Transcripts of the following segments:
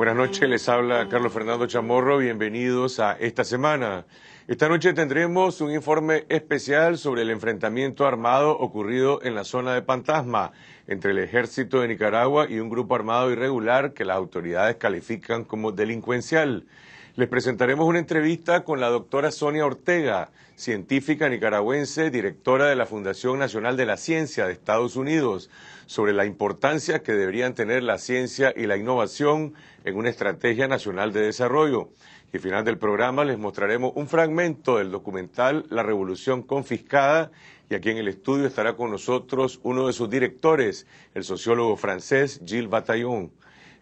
Buenas noches, les habla Carlos Fernando Chamorro, bienvenidos a esta semana. Esta noche tendremos un informe especial sobre el enfrentamiento armado ocurrido en la zona de Pantasma entre el ejército de Nicaragua y un grupo armado irregular que las autoridades califican como delincuencial. Les presentaremos una entrevista con la doctora Sonia Ortega, científica nicaragüense, directora de la Fundación Nacional de la Ciencia de Estados Unidos, sobre la importancia que deberían tener la ciencia y la innovación en una estrategia nacional de desarrollo. Y al final del programa les mostraremos un fragmento del documental La Revolución Confiscada, y aquí en el estudio estará con nosotros uno de sus directores, el sociólogo francés Gilles Bataillon.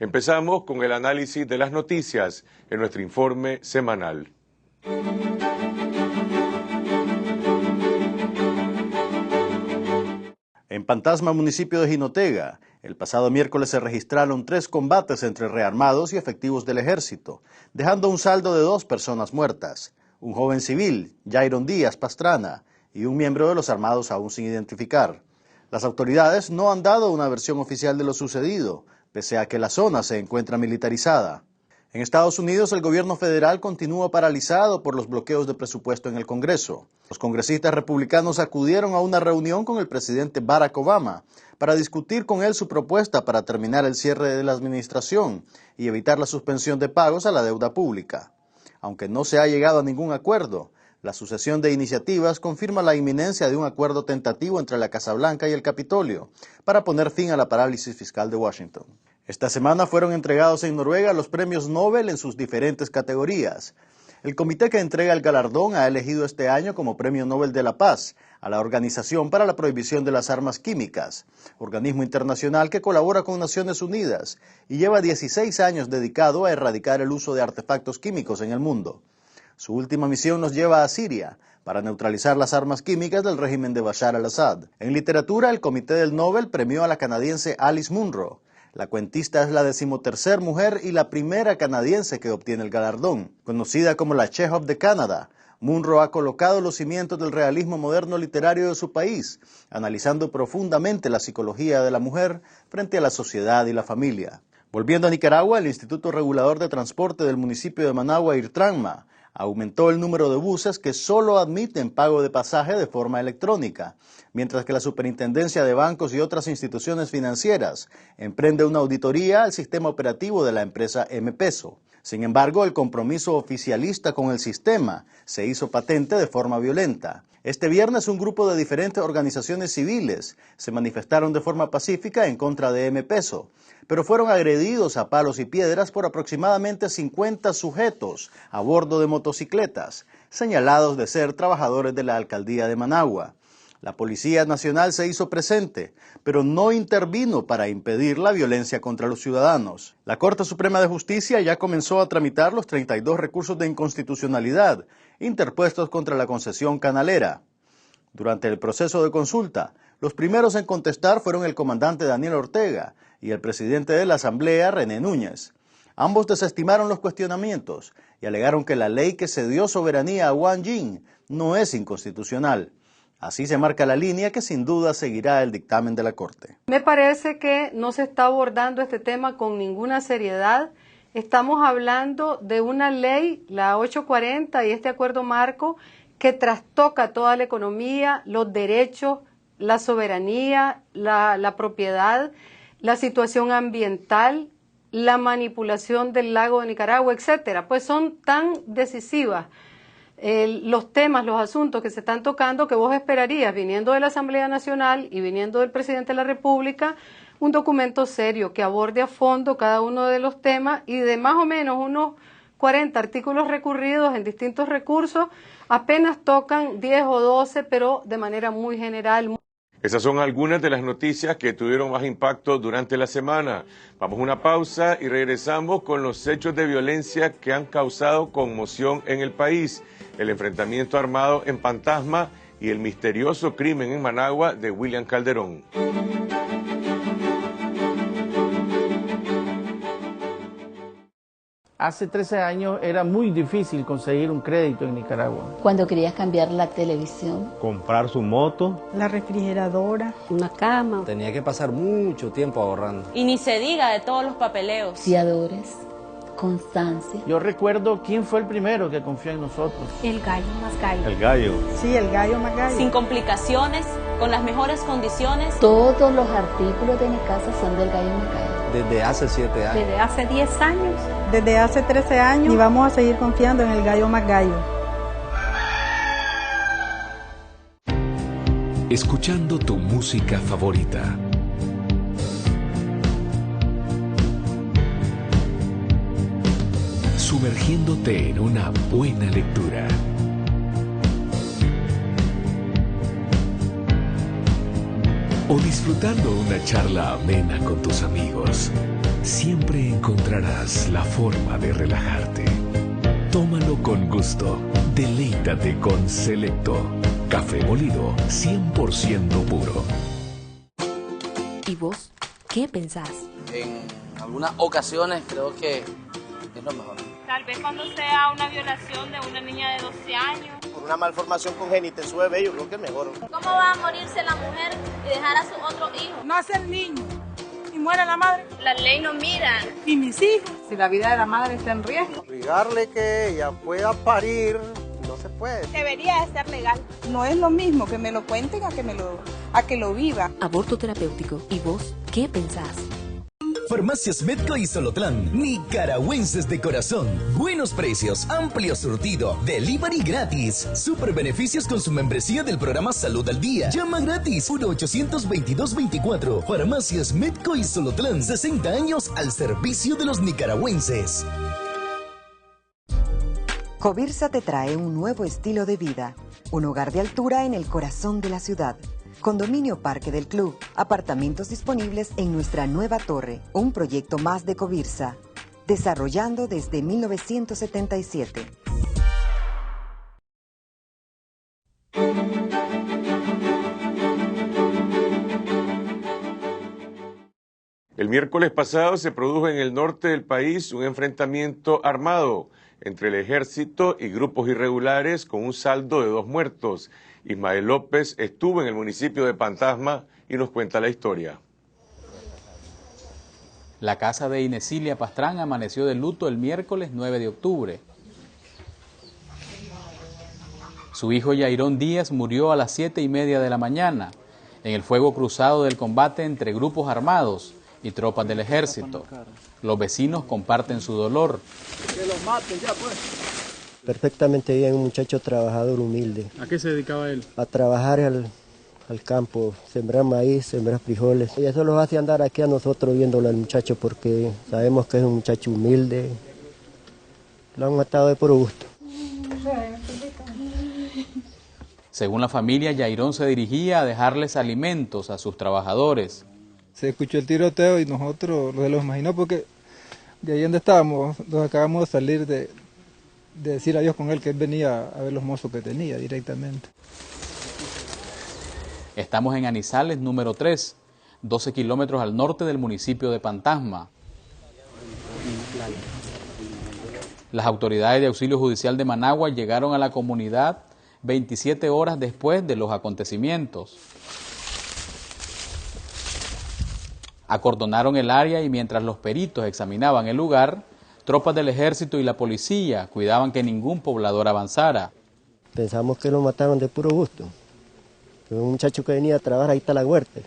Empezamos con el análisis de las noticias en nuestro informe semanal. En Pantasma, municipio de Jinotega, el pasado miércoles se registraron 3 combates entre rearmados y efectivos del ejército, dejando un saldo de 2 personas muertas, un joven civil, Jairon Díaz Pastrana, y un miembro de los armados aún sin identificar. Las autoridades no han dado una versión oficial de lo sucedido, pese a que la zona se encuentra militarizada. En Estados Unidos, el gobierno federal continúa paralizado por los bloqueos de presupuesto en el Congreso. Los congresistas republicanos acudieron a una reunión con el presidente Barack Obama para discutir con él su propuesta para terminar el cierre de la administración y evitar la suspensión de pagos a la deuda pública. Aunque no se ha llegado a ningún acuerdo, la sucesión de iniciativas confirma la inminencia de un acuerdo tentativo entre la Casa Blanca y el Capitolio para poner fin a la parálisis fiscal de Washington. Esta semana fueron entregados en Noruega los premios Nobel en sus diferentes categorías. El comité que entrega el galardón ha elegido este año como Premio Nobel de la Paz a la Organización para la Prohibición de las Armas Químicas, organismo internacional que colabora con Naciones Unidas y lleva 16 años dedicado a erradicar el uso de artefactos químicos en el mundo. Su última misión nos lleva a Siria para neutralizar las armas químicas del régimen de Bashar al-Assad. En literatura, el Comité del Nobel premió a la canadiense Alice Munro. La cuentista es la 13ª mujer y la primera canadiense que obtiene el galardón. Conocida como la Chekhov de Canadá, Munro ha colocado los cimientos del realismo moderno literario de su país, analizando profundamente la psicología de la mujer frente a la sociedad y la familia. Volviendo a Nicaragua, el Instituto Regulador de Transporte del municipio de Managua, Irtranma, aumentó el número de buses que solo admiten pago de pasaje de forma electrónica, mientras que la Superintendencia de Bancos y otras instituciones financieras emprende una auditoría al sistema operativo de la empresa M-Peso. Sin embargo, el compromiso oficialista con el sistema se hizo patente de forma violenta. Este viernes, un grupo de diferentes organizaciones civiles se manifestaron de forma pacífica en contra de M-Peso, pero fueron agredidos a palos y piedras por aproximadamente 50 sujetos a bordo de motocicletas, señalados de ser trabajadores de la alcaldía de Managua. La Policía Nacional se hizo presente, pero no intervino para impedir la violencia contra los ciudadanos. La Corte Suprema de Justicia ya comenzó a tramitar los 32 recursos de inconstitucionalidad interpuestos contra la concesión canalera. Durante el proceso de consulta, los primeros en contestar fueron el comandante Daniel Ortega y el presidente de la Asamblea, René Núñez. Ambos desestimaron los cuestionamientos y alegaron que la ley que cedió soberanía a Wang Jing no es inconstitucional. Así se marca la línea que sin duda seguirá el dictamen de la Corte. Me parece que no se está abordando este tema con ninguna seriedad. Estamos hablando de una ley, la 840 y este acuerdo marco, que trastoca toda la economía, los derechos, la soberanía, la propiedad, la situación ambiental, la manipulación del lago de Nicaragua, etcétera. Pues son tan decisivas los temas, los asuntos que se están tocando, que vos esperarías, viniendo de la Asamblea Nacional y viniendo del Presidente de la República, un documento serio que aborde a fondo cada uno de los temas y de más o menos unos 40 artículos recurridos en distintos recursos, apenas tocan 10 o 12, pero de manera muy general. Esas son algunas de las noticias que tuvieron más impacto durante la semana. Vamos a una pausa y regresamos con los hechos de violencia que han causado conmoción en el país, el enfrentamiento armado en Pantasma y el misterioso crimen en Managua de William Calderón. Hace 13 años era muy difícil conseguir un crédito en Nicaragua. Cuando querías cambiar la televisión, comprar su moto, la refrigeradora, una cama. Tenía que pasar mucho tiempo ahorrando. Y ni se diga de todos los papeleos. fiadores, constancia. Yo recuerdo quién fue el primero que confió en nosotros. El gallo más gallo. El gallo. Sí, el gallo más gallo. Sin complicaciones, con las mejores condiciones. Todos los artículos de mi casa son del gallo más gallo. Desde hace 7 años. Desde hace 10 años. Desde hace 13 años y vamos a seguir confiando en el gallo más gallo. Escuchando tu música favorita. Sumergiéndote en una buena lectura. O disfrutando una charla amena con tus amigos. Siempre encontrarás la forma de relajarte. Tómalo con gusto. Deleítate con Selecto. Café molido 100% puro. ¿Y vos qué pensás? En algunas ocasiones creo que es lo mejor. Tal vez cuando sea una violación de una niña de 12 años. Por una malformación congénita en su bebé, yo creo que es mejor. ¿Cómo va a morirse la mujer y dejar a su otro hijo? Nace el niño y muere la madre. La ley no mira. Y mis hijos. Si la vida de la madre está en riesgo. Obligarle que ella pueda parir, no se puede. Debería de ser legal. No es lo mismo que me lo cuenten a que lo viva. Aborto terapéutico. ¿Y vos qué pensás? Farmacias Medco y Solotlán, nicaragüenses de corazón. Buenos precios, amplio surtido, delivery gratis. Super beneficios con su membresía del programa Salud al Día. Llama gratis 1-800-2224. Farmacias Medco y Solotlán, 60 años al servicio de los nicaragüenses. Covirsa te trae un nuevo estilo de vida. Un hogar de altura en el corazón de la ciudad. Condominio Parque del Club. Apartamentos disponibles en nuestra nueva torre. Un proyecto más de Covirsa. Desarrollando desde 1977. El miércoles pasado se produjo en el norte del país un enfrentamiento armado entre el ejército y grupos irregulares con un saldo de 2 muertos. Ismael López estuvo en el municipio de Pantasma y nos cuenta la historia. La casa de Inesilia Pastrán amaneció de luto el miércoles 9 de octubre. Su hijo Yairón Díaz murió a las 7:30 de la mañana en el fuego cruzado del combate entre grupos armados y tropas del ejército. Los vecinos comparten su dolor. Que los maten ya, pues. Perfectamente bien, un muchacho trabajador humilde. ¿A qué se dedicaba él? A trabajar al campo, sembrar maíz, sembrar frijoles. Y eso los hace andar aquí a nosotros viéndolo al muchacho porque sabemos que es un muchacho humilde. Lo han matado de puro gusto. Según la familia, Yairón se dirigía a dejarles alimentos a sus trabajadores. Se escuchó el tiroteo y nosotros se lo imaginó porque de ahí donde estábamos, nos acabamos de salir de decir adiós con él, que él venía a ver los mozos que tenía directamente. Estamos en Anizales, número 3, 12 kilómetros al norte del municipio de Pantasma. Las autoridades de auxilio judicial de Managua llegaron a la comunidad 27 horas después de los acontecimientos. Acordonaron el área y mientras los peritos examinaban el lugar, tropas del ejército y la policía cuidaban que ningún poblador avanzara. Pensamos que lo mataron de puro gusto. Un muchacho que venía a trabajar, ahí está la huerta.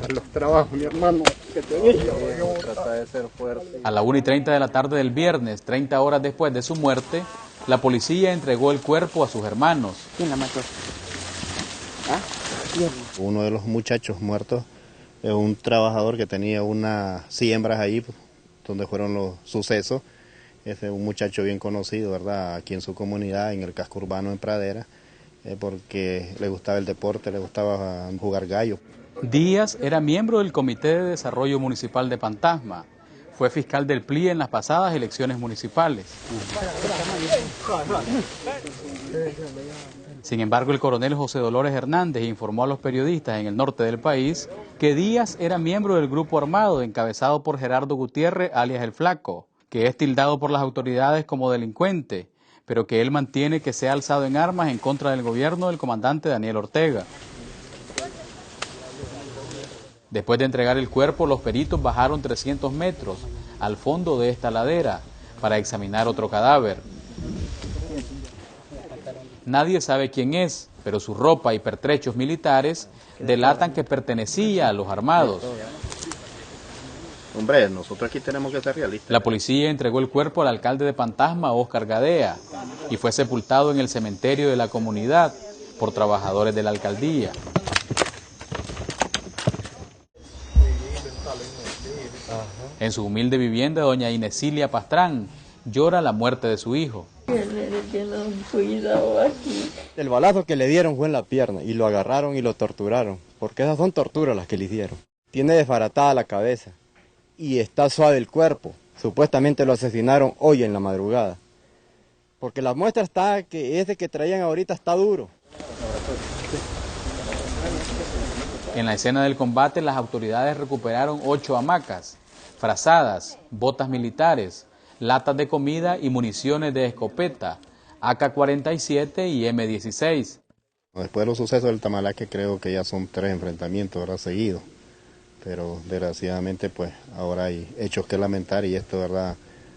Los trabajos, mi hermano, que tenía. Trata de ser fuerte. A la 1:30 de la tarde del viernes, 30 horas después de su muerte, la policía entregó el cuerpo a sus hermanos. ¿Quién la mató? Uno de los muchachos muertos es un trabajador que tenía unas siembras ahí donde fueron los sucesos. Es un muchacho bien conocido, ¿verdad? Aquí en su comunidad, en el casco urbano en Pradera, porque le gustaba el deporte, le gustaba jugar gallo. Díaz era miembro del Comité de Desarrollo Municipal de Pantasma. Fue fiscal del PLI en las pasadas elecciones municipales. Sin embargo, el coronel José Dolores Hernández informó a los periodistas en el norte del país que Díaz era miembro del grupo armado encabezado por Gerardo Gutiérrez, alias El Flaco, que es tildado por las autoridades como delincuente, pero que él mantiene que se ha alzado en armas en contra del gobierno del comandante Daniel Ortega. Después de entregar el cuerpo, los peritos bajaron 300 metros al fondo de esta ladera para examinar otro cadáver. Nadie sabe quién es, pero su ropa y pertrechos militares delatan que pertenecía a los armados. Hombre, nosotros aquí tenemos que ser realistas. La policía entregó el cuerpo al alcalde de Pantasma, Óscar Gadea, y fue sepultado en el cementerio de la comunidad por trabajadores de la alcaldía. En su humilde vivienda, doña Inesilia Pastrán llora la muerte de su hijo. El balazo que le dieron fue en la pierna y lo agarraron y lo torturaron, porque esas son torturas las que le hicieron. Tiene desbaratada la cabeza y está suave el cuerpo. Supuestamente lo asesinaron hoy en la madrugada, porque la muestra está que ese que traían ahorita está duro. En la escena del combate, las autoridades recuperaron 8 hamacas, frazadas, botas militares, latas de comida y municiones de escopeta, AK-47 y M16. Después de los sucesos del Tamalaque, creo que ya son 3 enfrentamientos, ¿verdad?, seguidos. Pero desgraciadamente, pues, ahora hay hechos que lamentar y esto, ¿verdad?,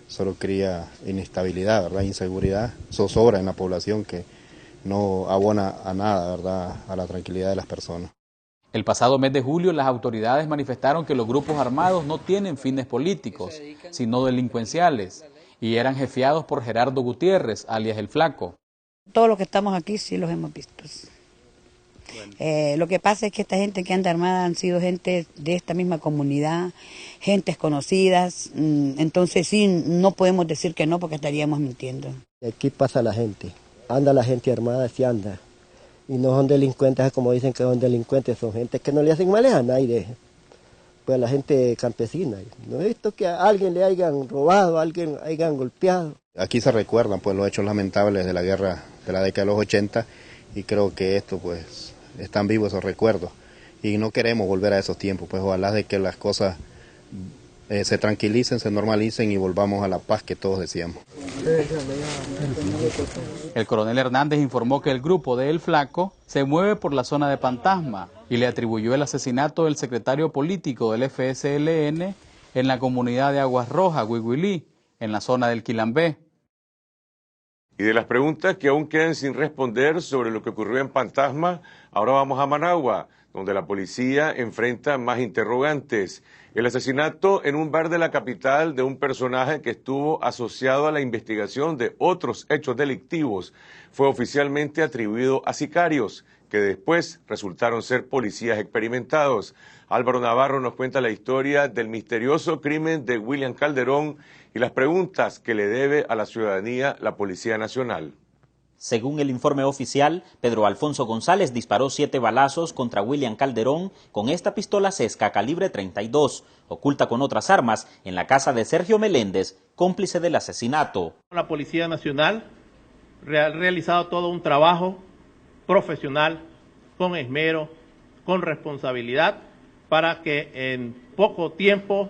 solo cría inestabilidad, ¿verdad?, inseguridad, zozobra en la población que no abona a nada, ¿verdad?, a la tranquilidad de las personas. El pasado mes de julio, las autoridades manifestaron que los grupos armados no tienen fines políticos, sino delincuenciales, y eran jefiados por Gerardo Gutiérrez, alias El Flaco. Todos los que estamos aquí sí los hemos visto. Lo que pasa es que esta gente que anda armada han sido gente de esta misma comunidad, gentes conocidas, entonces sí, no podemos decir que no porque estaríamos mintiendo. Aquí pasa la gente, anda la gente armada, sí anda. Y no son delincuentes, como dicen que son delincuentes, son gente que no le hacen males a nadie, pues a la gente campesina. No he visto que a alguien le hayan robado, a alguien hayan golpeado. Aquí se recuerdan pues los hechos lamentables de la guerra de la década de los 80 y creo que esto pues están vivos esos recuerdos y no queremos volver a esos tiempos, pues ojalá de que las cosas se tranquilicen, se normalicen y volvamos a la paz que todos deseamos. El coronel Hernández informó que el grupo de El Flaco se mueve por la zona de Pantasma y le atribuyó el asesinato del secretario político del FSLN en la comunidad de Aguas Rojas, Huihuilí, en la zona del Quilambé. Y de las preguntas que aún quedan sin responder sobre lo que ocurrió en Pantasma, ahora vamos a Managua, donde la policía enfrenta más interrogantes. El asesinato en un bar de la capital de un personaje que estuvo asociado a la investigación de otros hechos delictivos fue oficialmente atribuido a sicarios, que después resultaron ser policías experimentados. Álvaro Navarro nos cuenta la historia del misterioso crimen de William Calderón y las preguntas que le debe a la ciudadanía la Policía Nacional. Según el informe oficial, Pedro Alfonso González disparó 7 balazos contra William Calderón con esta pistola Cesca calibre 32, oculta con otras armas, en la casa de Sergio Meléndez, cómplice del asesinato. La Policía Nacional ha realizado todo un trabajo profesional, con esmero, con responsabilidad, para que en poco tiempo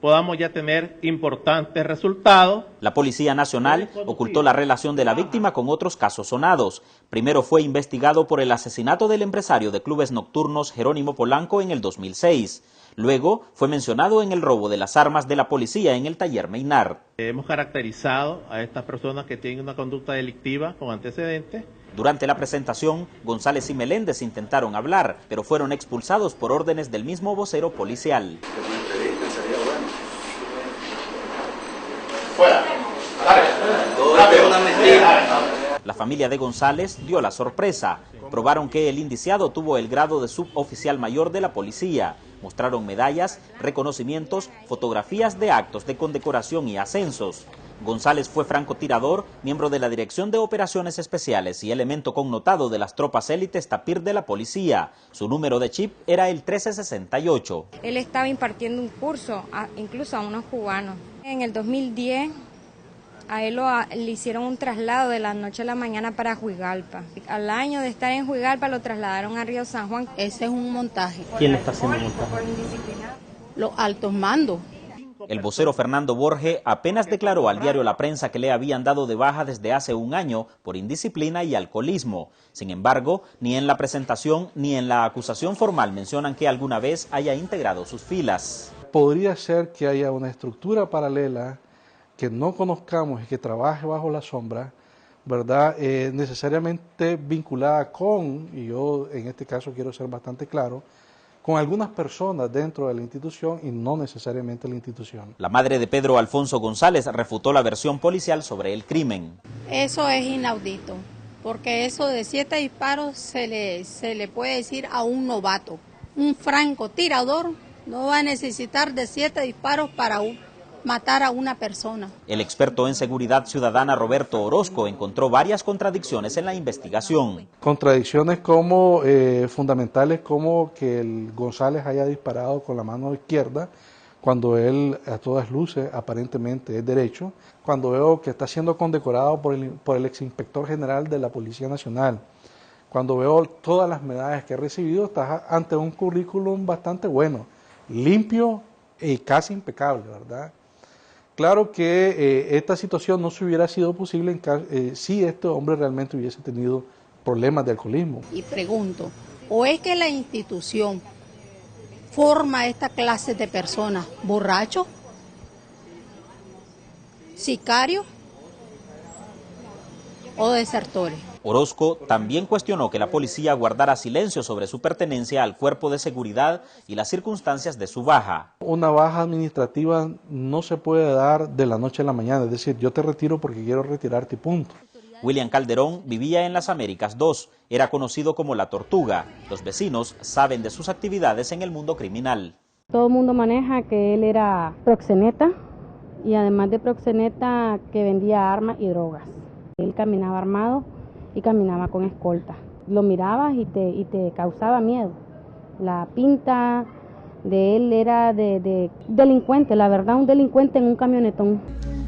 podamos ya tener importantes resultados. La Policía Nacional ocultó la relación de la víctima con otros casos sonados. Primero fue investigado por el asesinato del empresario de clubes nocturnos Jerónimo Polanco en el 2006. Luego fue mencionado en el robo de las armas de la policía en el taller Meinar. Hemos caracterizado a estas personas que tienen una conducta delictiva con antecedentes. Durante la presentación, González y Meléndez intentaron hablar, pero fueron expulsados por órdenes del mismo vocero policial. La familia de González dio la sorpresa. Probaron que el indiciado tuvo el grado de suboficial mayor de la policía. Mostraron medallas, reconocimientos, fotografías de actos de condecoración y ascensos. González fue francotirador, miembro de la Dirección de Operaciones Especiales y elemento connotado de las tropas élites Tapir de la policía. Su número de chip era el 1368. Él estaba impartiendo un curso, incluso a unos cubanos. En el 2010, a él le hicieron un traslado de la noche a la mañana para Juigalpa. Al año de estar en Juigalpa lo trasladaron a Río San Juan. Ese es un montaje. ¿Quién le está haciendo el montaje? Los altos mandos. El vocero Fernando Borge apenas declaró al diario La Prensa que le habían dado de baja desde hace un año por indisciplina y alcoholismo. Sin embargo, ni en la presentación ni en la acusación formal mencionan que alguna vez haya integrado sus filas. podría ser que haya una estructura paralela que no conozcamos y que trabaje bajo la sombra, ¿verdad? Necesariamente vinculada con, y yo en este caso quiero ser bastante claro, con algunas personas dentro de la institución y no necesariamente la institución. La madre de Pedro Alfonso González refutó la versión policial sobre el crimen. Eso es inaudito, porque eso de 7 disparos se le puede decir a un novato. Un francotirador no va a necesitar de 7 disparos para matar a una persona. El experto en seguridad ciudadana Roberto Orozco encontró varias contradicciones en la investigación. Contradicciones como fundamentales como que el González haya disparado con la mano izquierda cuando él a todas luces aparentemente es derecho, cuando veo que está siendo condecorado por el exinspector general de la Policía Nacional, cuando veo todas las medallas que ha recibido, está ante un currículum bastante bueno, limpio y casi impecable, ¿verdad? Claro que esta situación no se hubiera sido posible si este hombre realmente hubiese tenido problemas de alcoholismo. Y pregunto, ¿o es que la institución forma esta clase de personas? ¿Borrachos? ¿Sicarios? ¿O desertores? Orozco también cuestionó que la policía guardara silencio sobre su pertenencia al cuerpo de seguridad y las circunstancias de su baja. Una baja administrativa no se puede dar de la noche a la mañana, es decir, yo te retiro porque quiero retirarte y punto. William Calderón vivía en Las Américas 2, era conocido como La Tortuga. Los vecinos saben de sus actividades en el mundo criminal. Todo el mundo maneja que él era proxeneta y además de proxeneta que vendía armas y drogas. Él caminaba armado y caminaba con escolta. Lo mirabas y te causaba miedo. La pinta de él era de delincuente, la verdad, un delincuente en un camionetón.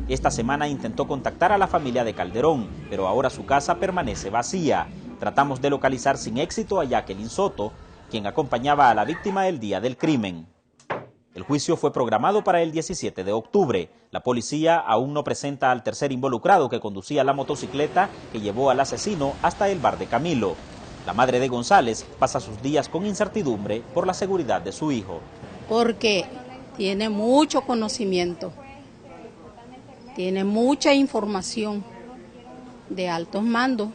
Esta semana intentó contactar a la familia de Calderón, pero ahora su casa permanece vacía. Tratamos de localizar sin éxito a Jacqueline Soto, quien acompañaba a la víctima el día del crimen. El juicio fue programado para el 17 de octubre. La policía aún no presenta al tercer involucrado que conducía la motocicleta que llevó al asesino hasta el bar de Camilo. La madre de González pasa sus días con incertidumbre por la seguridad de su hijo. Porque tiene mucho conocimiento, tiene mucha información de altos mandos.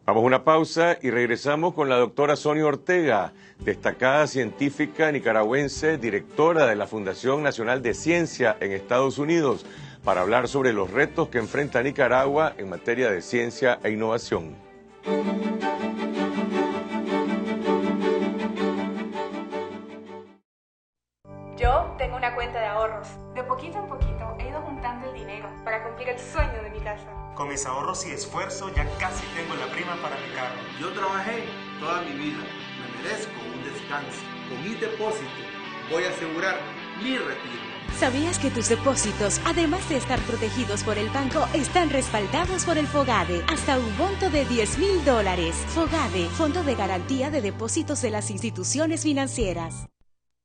Vamos a una pausa y regresamos con la doctora Sonia Ortega, destacada científica nicaragüense, directora de la Fundación Nacional de Ciencia en Estados Unidos, para hablar sobre los retos que enfrenta Nicaragua en materia de ciencia e innovación. Yo tengo una cuenta de ahorros. De poquito en poquito he ido juntando el dinero para cumplir el sueño de mi casa. Con mis ahorros y esfuerzo ya casi tengo la prima para mi carro. Yo trabajé toda mi vida. Me merezco un descanso. Con mis depósitos voy a asegurar mi retiro. ¿Sabías que tus depósitos, además de estar protegidos por el banco, están respaldados por el FOGADE? Hasta un monto de $10,000. FOGADE, Fondo de Garantía de Depósitos de las Instituciones Financieras.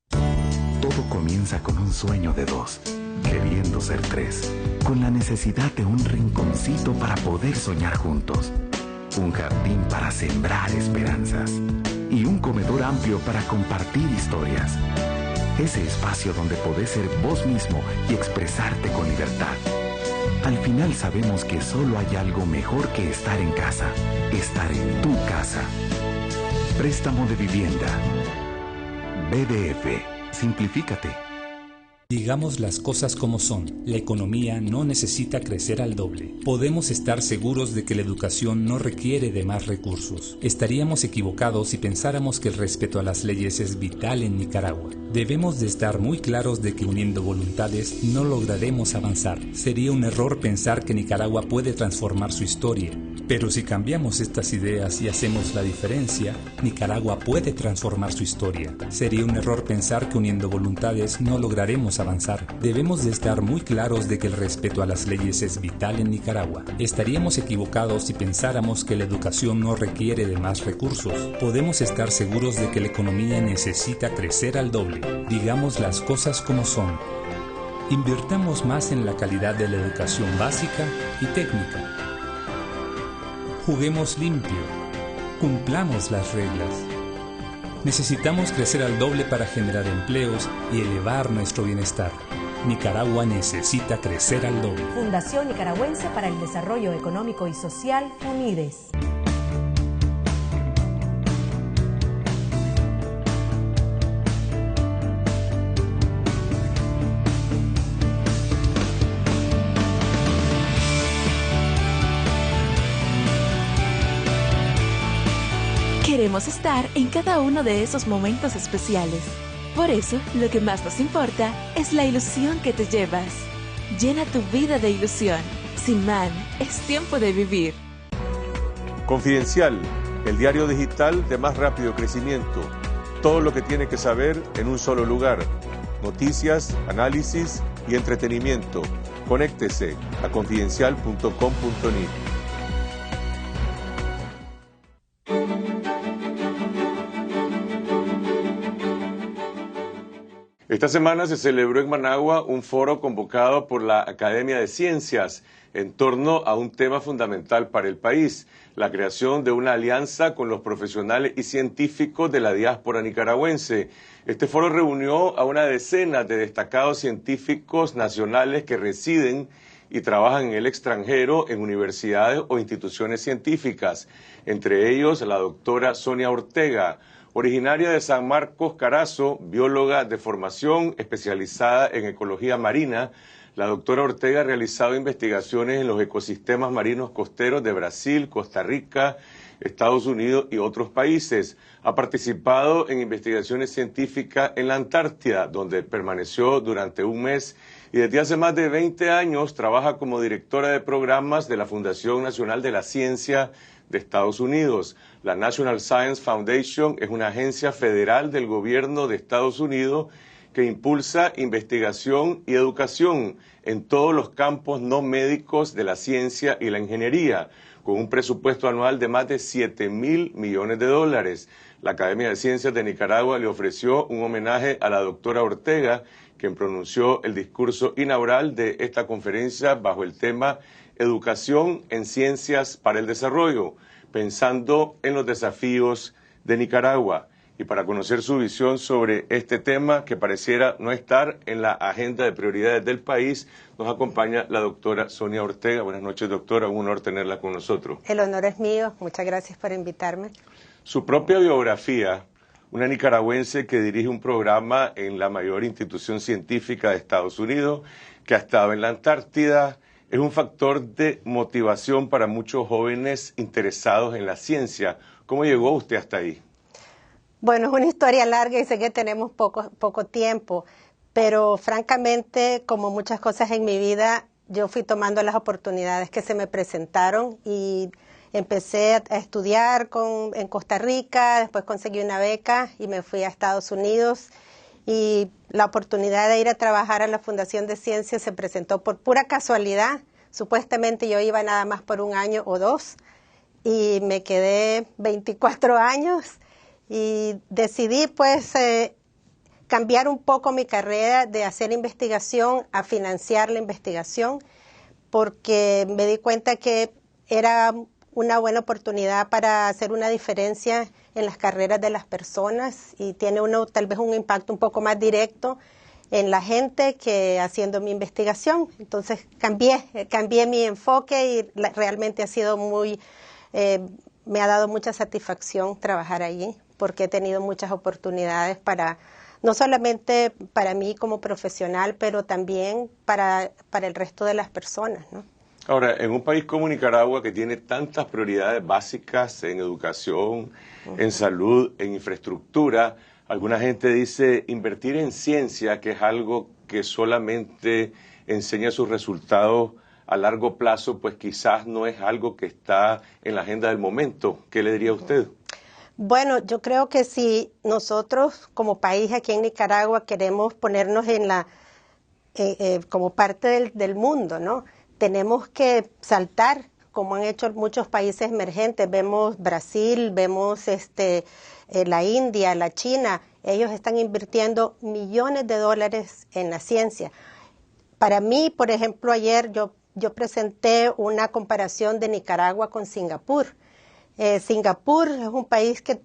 Todo comienza con un sueño de dos, queriendo ser tres, con la necesidad de un rinconcito para poder soñar juntos, un jardín para sembrar esperanzas y un comedor amplio para compartir historias. Ese espacio donde podés ser vos mismo y expresarte con libertad. Al final sabemos que solo hay algo mejor que estar en casa, estar en tu casa. Préstamo de vivienda. BDF. Simplifícate. Digamos las cosas como son, la economía no necesita crecer al doble. Podemos estar seguros de que la educación no requiere de más recursos. Estaríamos equivocados si pensáramos que el respeto a las leyes es vital en Nicaragua. Debemos de estar muy claros de que uniendo voluntades no lograremos avanzar. Sería un error pensar que Nicaragua puede transformar su historia. Pero si cambiamos estas ideas y hacemos la diferencia, Nicaragua puede transformar su historia. Sería un error pensar que uniendo voluntades no lograremos avanzar. Debemos de estar muy claros de que el respeto a las leyes es vital en Nicaragua. Estaríamos equivocados si pensáramos que la educación no requiere de más recursos. Podemos estar seguros de que la economía necesita crecer al doble. Digamos las cosas como son. Invirtamos más en la calidad de la educación básica y técnica. Juguemos limpio, cumplamos las reglas. Necesitamos crecer al doble para generar empleos y elevar nuestro bienestar. Nicaragua necesita crecer al doble. Fundación Nicaragüense para el Desarrollo Económico y Social, FUNIDES. Queremos estar en cada uno de esos momentos especiales. Por eso, lo que más nos importa es la ilusión que te llevas. Llena tu vida de ilusión. Sinman, es tiempo de vivir. Confidencial, el diario digital de más rápido crecimiento. Todo lo que tiene que saber en un solo lugar. Noticias, análisis y entretenimiento. Conéctese a confidencial.com.ni. Esta semana se celebró en Managua un foro convocado por la Academia de Ciencias en torno a un tema fundamental para el país, la creación de una alianza con los profesionales y científicos de la diáspora nicaragüense. Este foro reunió a una decena de destacados científicos nacionales que residen y trabajan en el extranjero en universidades o instituciones científicas, entre ellos la doctora Sonia Ortega, originaria de San Marcos, Carazo, bióloga de formación especializada en ecología marina. La doctora Ortega ha realizado investigaciones en los ecosistemas marinos costeros de Brasil, Costa Rica, Estados Unidos y otros países. Ha participado en investigaciones científicas en la Antártida, donde permaneció durante un mes, y desde hace más de 20 años trabaja como directora de programas de la Fundación Nacional de la Ciencia de Estados Unidos. La National Science Foundation es una agencia federal del gobierno de Estados Unidos que impulsa investigación y educación en todos los campos no médicos de la ciencia y la ingeniería, con un presupuesto anual de más de $7.000 millones. La Academia de Ciencias de Nicaragua le ofreció un homenaje a la doctora Ortega, quien pronunció el discurso inaugural de esta conferencia bajo el tema Educación en Ciencias para el Desarrollo, pensando en los desafíos de Nicaragua. Y para conocer su visión sobre este tema que pareciera no estar en la agenda de prioridades del país, nos acompaña la doctora Sonia Ortega. Buenas noches, doctora, un honor tenerla con nosotros. El honor es mío, muchas gracias por invitarme. Su propia biografía, una nicaragüense que dirige un programa en la mayor institución científica de Estados Unidos, que ha estado en la Antártida, es un factor de motivación para muchos jóvenes interesados en la ciencia. ¿Cómo llegó usted hasta ahí? Bueno, es una historia larga y sé que tenemos poco tiempo, pero francamente, como muchas cosas en mi vida, yo fui tomando las oportunidades que se me presentaron y empecé a estudiar en Costa Rica, después conseguí una beca y me fui a Estados Unidos. Y la oportunidad de ir a trabajar a la Fundación de Ciencias se presentó por pura casualidad. Supuestamente yo iba nada más por un año o dos y me quedé 24 años y decidí pues cambiar un poco mi carrera de hacer investigación a financiar la investigación, porque me di cuenta que era una buena oportunidad para hacer una diferencia en las carreras de las personas y tiene tal vez un impacto un poco más directo en la gente que haciendo mi investigación. Entonces cambié mi enfoque y realmente ha sido me ha dado mucha satisfacción trabajar allí, porque he tenido muchas oportunidades no solamente para mí como profesional, pero también para el resto de las personas, ¿no? Ahora, en un país como Nicaragua, que tiene tantas prioridades básicas en educación, en salud, en infraestructura, alguna gente dice invertir en ciencia, que es algo que solamente enseña sus resultados a largo plazo, pues quizás no es algo que está en la agenda del momento. ¿Qué le diría a usted? Bueno, yo creo que si nosotros como país aquí en Nicaragua queremos ponernos como parte del mundo, ¿no? Tenemos que saltar, como han hecho muchos países emergentes. Vemos Brasil, vemos la India, la China. Ellos están invirtiendo millones de dólares en la ciencia. Para mí, por ejemplo, ayer yo presenté una comparación de Nicaragua con Singapur. Singapur es un país que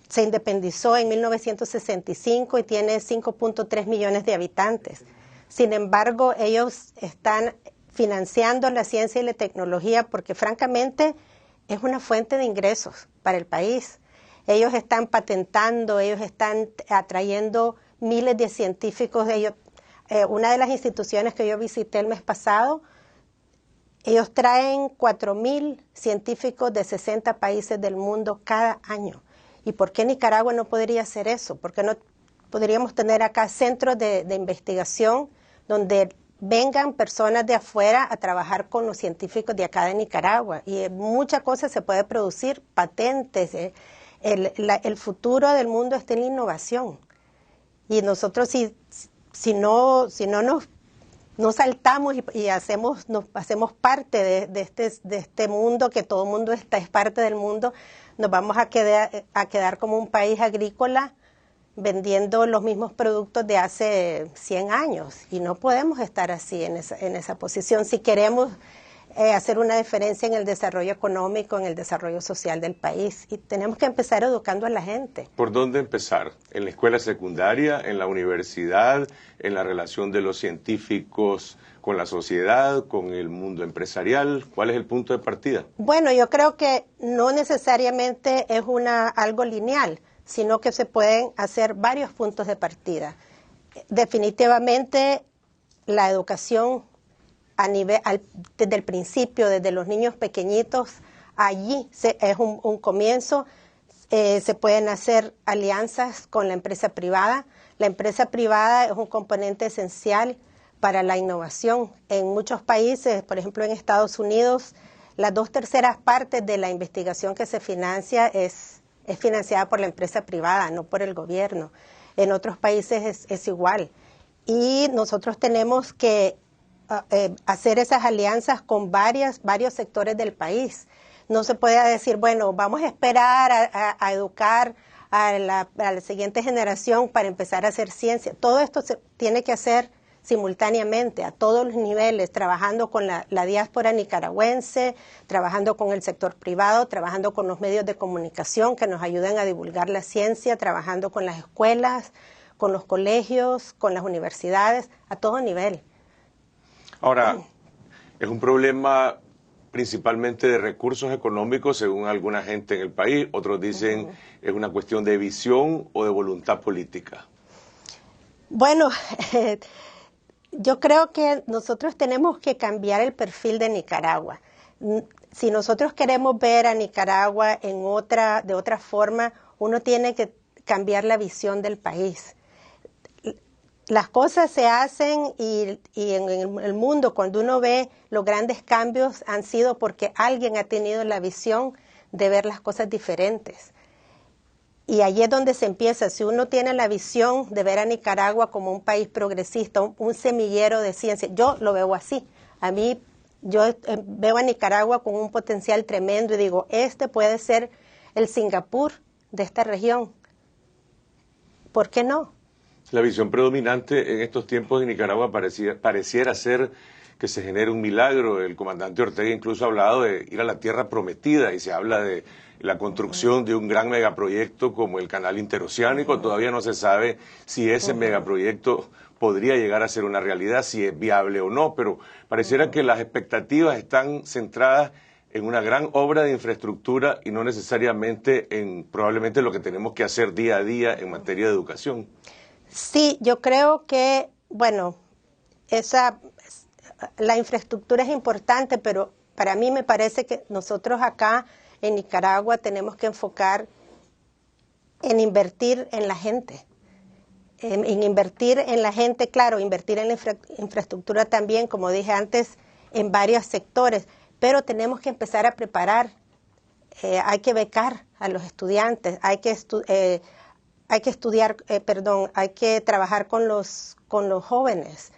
se independizó en 1965 y tiene 5.3 millones de habitantes. Sin embargo, ellos están financiando la ciencia y la tecnología porque francamente es una fuente de ingresos para el país. Ellos están patentando, ellos están atrayendo miles de científicos. Una de las instituciones que yo visité el mes pasado, ellos traen 4.000 científicos de 60 países del mundo cada año. ¿Y por qué Nicaragua no podría hacer eso? ¿Por qué no podríamos tener acá centros de investigación donde vengan personas de afuera a trabajar con los científicos de acá de Nicaragua? Y muchas cosas se puede producir, patentes. El futuro del mundo está en la innovación. Y nosotros si no nos saltamos y nos hacemos parte de este mundo, que todo el mundo es parte del mundo, nos vamos a quedar como un país agrícola vendiendo los mismos productos de hace 100 años. Y no podemos estar así en esa posición si queremos hacer una diferencia en el desarrollo económico, en el desarrollo social del país. Y tenemos que empezar educando a la gente. ¿Por dónde empezar? ¿En la escuela secundaria, en la universidad, en la relación de los científicos con la sociedad, con el mundo empresarial? ¿Cuál es el punto de partida? Bueno, yo creo que no necesariamente es algo lineal, sino que se pueden hacer varios puntos de partida. Definitivamente la educación desde el principio, desde los niños pequeñitos, allí es un comienzo. Se pueden hacer alianzas con la empresa privada. La empresa privada es un componente esencial para la innovación. En muchos países, por ejemplo en Estados Unidos, las 2/3 partes de la investigación que se financia es financiada por la empresa privada, no por el gobierno. En otros países es igual. Y nosotros tenemos que hacer esas alianzas con varios sectores del país. No se puede decir, bueno, vamos a esperar a educar a la siguiente generación para empezar a hacer ciencia. Todo esto se tiene que hacer simultáneamente, a todos los niveles, trabajando con la diáspora nicaragüense, trabajando con el sector privado, trabajando con los medios de comunicación que nos ayuden a divulgar la ciencia, trabajando con las escuelas, con los colegios, con las universidades, a todo nivel. Ahora, es un problema principalmente de recursos económicos, según alguna gente en el país. Otros dicen es una cuestión de visión o de voluntad política. Bueno, yo creo que nosotros tenemos que cambiar el perfil de Nicaragua. Si nosotros queremos ver a Nicaragua de otra forma, uno tiene que cambiar la visión del país. Las cosas se hacen y en el mundo, cuando uno ve los grandes cambios, han sido porque alguien ha tenido la visión de ver las cosas diferentes. Y allí es donde se empieza. Si uno tiene la visión de ver a Nicaragua como un país progresista, un semillero de ciencia, yo lo veo así. A mí, yo veo a Nicaragua con un potencial tremendo y digo, este puede ser el Singapur de esta región. ¿Por qué no? La visión predominante en estos tiempos de Nicaragua pareciera ser que se genere un milagro. El comandante Ortega incluso ha hablado de ir a la tierra prometida y se habla de la construcción de un gran megaproyecto como el canal interoceánico. Todavía no se sabe si ese megaproyecto podría llegar a ser una realidad, si es viable o no, pero pareciera que las expectativas están centradas en una gran obra de infraestructura y no necesariamente en probablemente lo que tenemos que hacer día a día en materia de educación. Sí, yo creo que, bueno, la infraestructura es importante, pero para mí me parece que nosotros acá en Nicaragua tenemos que enfocar en invertir en la gente. En invertir en la gente, claro, invertir en la infraestructura también, como dije antes, en varios sectores, pero tenemos que empezar a preparar, hay que becar a los estudiantes, hay que trabajar con los jóvenes,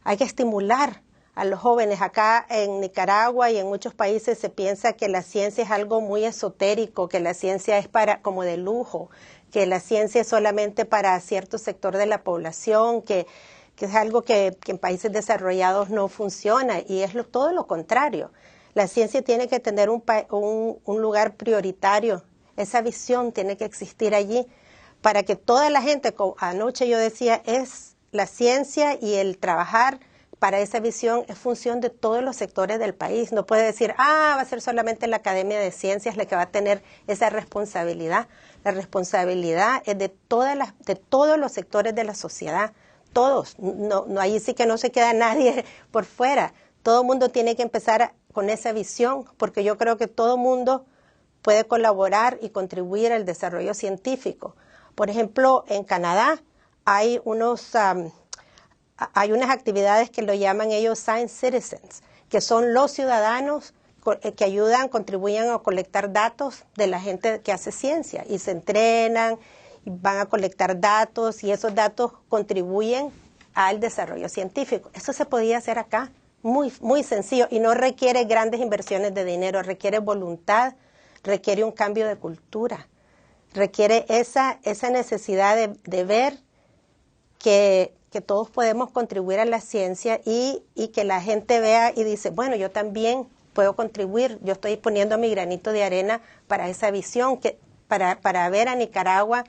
hay que estimular a los jóvenes. Acá en Nicaragua y en muchos países se piensa que la ciencia es algo muy esotérico, que la ciencia es como de lujo, que la ciencia es solamente para cierto sector de la población, que es algo que en países desarrollados no funciona, y es todo lo contrario. La ciencia tiene que tener un lugar prioritario esa visión tiene que existir allí para que toda la gente, anoche yo decía, es la ciencia y el trabajar para esa visión es función de todos los sectores del país. No puede decir, va a ser solamente la Academia de Ciencias la que va a tener esa responsabilidad. La responsabilidad es de todos los sectores de la sociedad, todos. No, ahí sí que no se queda nadie por fuera. Todo el mundo tiene que empezar con esa visión, porque yo creo que todo el mundo puede colaborar y contribuir al desarrollo científico. Por ejemplo, en Canadá hay unas actividades que lo llaman ellos Science Citizens, que son los ciudadanos que ayudan, contribuyen a colectar datos de la gente que hace ciencia y se entrenan, y van a colectar datos y esos datos contribuyen al desarrollo científico. Eso se podía hacer acá, muy, muy sencillo y no requiere grandes inversiones de dinero, requiere voluntad, requiere un cambio de cultura, requiere esa necesidad de ver que todos podemos contribuir a la ciencia y que la gente vea y dice, bueno, yo también puedo contribuir, yo estoy poniendo mi granito de arena para esa visión, para ver a Nicaragua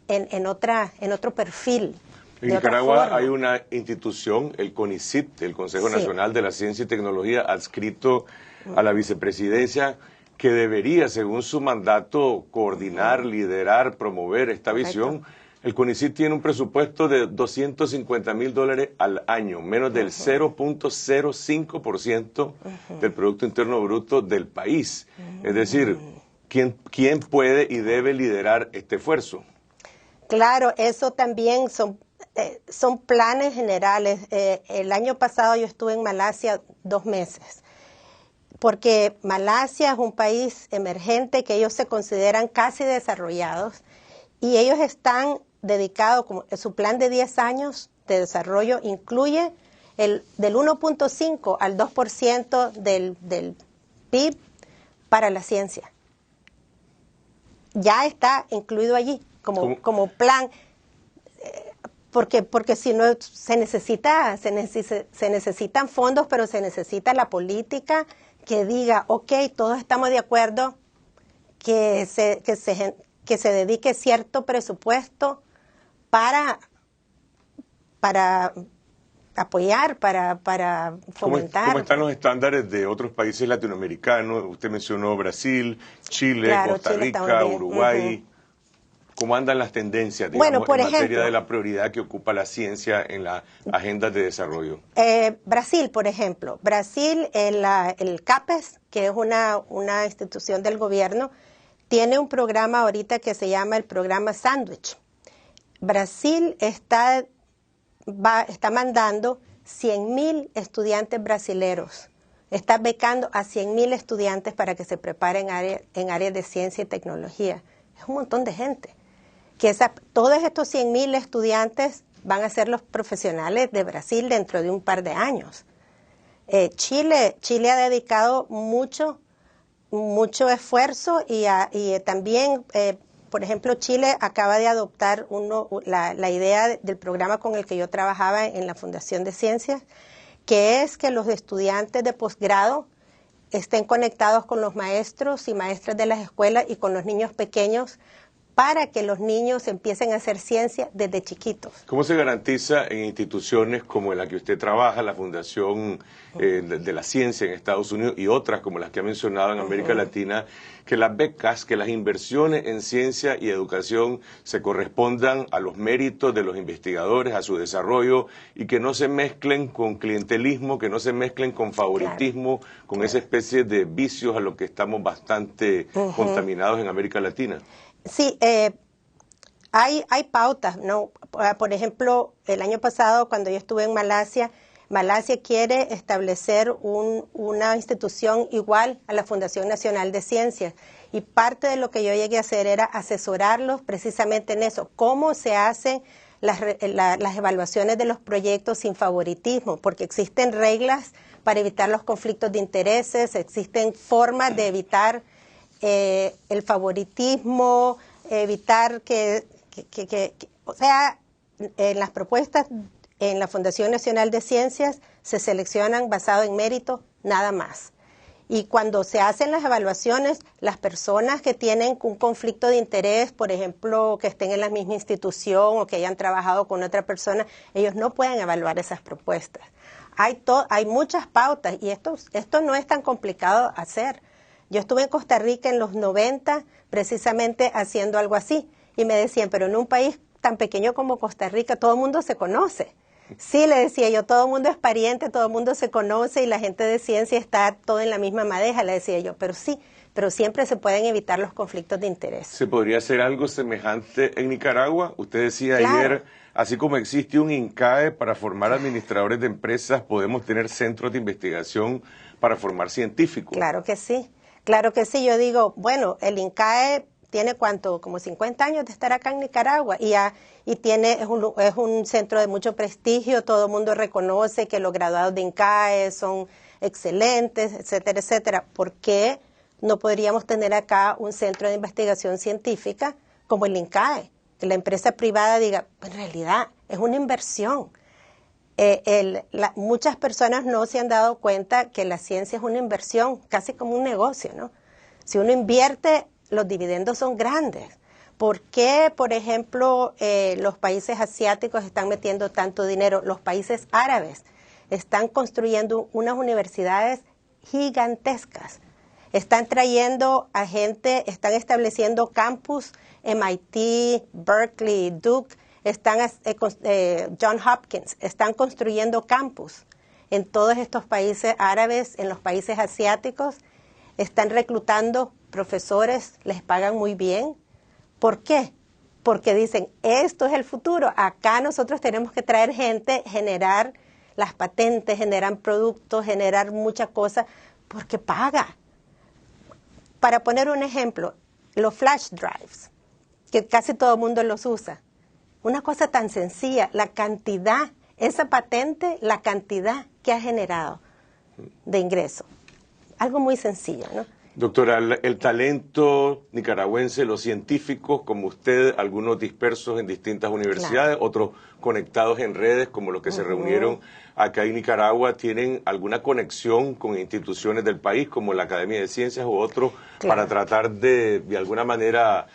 en otro perfil. En Nicaragua hay una institución, el CONICIT, el Consejo Nacional de la Ciencia y Tecnología, adscrito a la vicepresidencia, que debería, según su mandato, coordinar, liderar, promover esta visión. El CONICIT tiene un presupuesto de $250,000 al año, menos del 0.05% del Producto Interno Bruto del país. Es decir, ¿quién puede y debe liderar este esfuerzo? Claro, eso también son planes generales. El año pasado yo estuve en Malasia 2 meses, porque Malasia es un país emergente que ellos se consideran casi desarrollados y ellos están dedicados, como su plan de 10 años de desarrollo incluye del 1.5 al 2% del PIB para la ciencia. Ya está incluido allí como plan, porque si no se necesitan fondos, pero se necesita la política que diga, ok, todos estamos de acuerdo que se dedique cierto presupuesto para apoyar, para fomentar. ¿Cómo están los estándares de otros países latinoamericanos? Usted mencionó Brasil, Chile, claro, Costa Rica, Uruguay. ¿Cómo andan las tendencias, digamos, en materia de la prioridad que ocupa la ciencia en la agenda de desarrollo? Brasil, por ejemplo. Brasil, el CAPES, que es una institución del gobierno, tiene un programa ahorita que se llama el programa Sandwich. Brasil está mandando 100,000 estudiantes brasileros. Está becando a 100,000 estudiantes para que se preparen en áreas de ciencia y tecnología. Es un montón de gente. Todos estos 100,000 estudiantes van a ser los profesionales de Brasil dentro de un par de años. Chile ha dedicado mucho esfuerzo y también, por ejemplo, Chile acaba de adoptar la idea del programa con el que yo trabajaba en la Fundación de Ciencias, que es que los estudiantes de posgrado estén conectados con los maestros y maestras de las escuelas y con los niños pequeños para que los niños empiecen a hacer ciencia desde chiquitos. ¿Cómo se garantiza en instituciones como en la que usted trabaja, la Fundación de la Ciencia en Estados Unidos y otras como las que ha mencionado en América Latina, que las becas, que las inversiones en ciencia y educación se correspondan a los méritos de los investigadores, a su desarrollo y que no se mezclen con clientelismo, que no se mezclen con favoritismo, con esa especie de vicios a los que estamos bastante contaminados en América Latina? Sí, hay pautas, ¿no? Por ejemplo, el año pasado cuando yo estuve en Malasia quiere establecer una institución igual a la Fundación Nacional de Ciencias y parte de lo que yo llegué a hacer era asesorarlos precisamente en eso, cómo se hacen las evaluaciones de los proyectos sin favoritismo, porque existen reglas para evitar los conflictos de intereses, existen formas de evitar el favoritismo, evitar o sea, en las propuestas en la Fundación Nacional de Ciencias se seleccionan basado en mérito, nada más. Y cuando se hacen las evaluaciones, las personas que tienen un conflicto de interés, por ejemplo, que estén en la misma institución o que hayan trabajado con otra persona, ellos no pueden evaluar esas propuestas. Hay muchas pautas y esto no es tan complicado hacer. Yo estuve en Costa Rica en los 90 precisamente haciendo algo así y me decían, pero en un país tan pequeño como Costa Rica todo el mundo se conoce. Sí, le decía yo, todo el mundo es pariente, todo el mundo se conoce y la gente de ciencia está todo en la misma madeja, le decía yo, pero sí, pero siempre se pueden evitar los conflictos de interés. ¿Se podría hacer algo semejante en Nicaragua? Usted decía Claro. ayer, así como existe un INCAE para formar administradores de empresas, podemos tener centros de investigación para formar científicos. Claro que sí, claro que sí. Yo digo, bueno, el INCAE tiene ¿cuánto? Como 50 años de estar acá en Nicaragua y es un centro de mucho prestigio, todo el mundo reconoce que los graduados de INCAE son excelentes, etcétera, etcétera. ¿Por qué no podríamos tener acá un centro de investigación científica como el INCAE? Que la empresa privada diga, en realidad es una inversión. Muchas personas no se han dado cuenta que la ciencia es una inversión, casi como un negocio, ¿no? Si uno invierte, los dividendos son grandes. ¿Por qué, por ejemplo, los países asiáticos están metiendo tanto dinero? Los países árabes están construyendo unas universidades gigantescas. Están trayendo a gente, están estableciendo campus, MIT, Berkeley, Duke, John Hopkins, están construyendo campus en todos estos países árabes, en los países asiáticos, están reclutando profesores, les pagan muy bien. ¿Por qué? Porque dicen, esto es el futuro, acá nosotros tenemos que traer gente, generar las patentes, generar productos, generar muchas cosas, porque paga. Para poner un ejemplo, los flash drives, que casi todo el mundo los usa. Una cosa tan sencilla, la cantidad, esa patente, la cantidad que ha generado de ingreso. Algo muy sencillo, ¿no? Doctora, el talento nicaragüense, los científicos como usted, algunos dispersos en distintas universidades, claro, otros conectados en redes como los que se reunieron acá en Nicaragua, ¿tienen alguna conexión con instituciones del país como la Academia de Ciencias u otros para tratar de alguna manera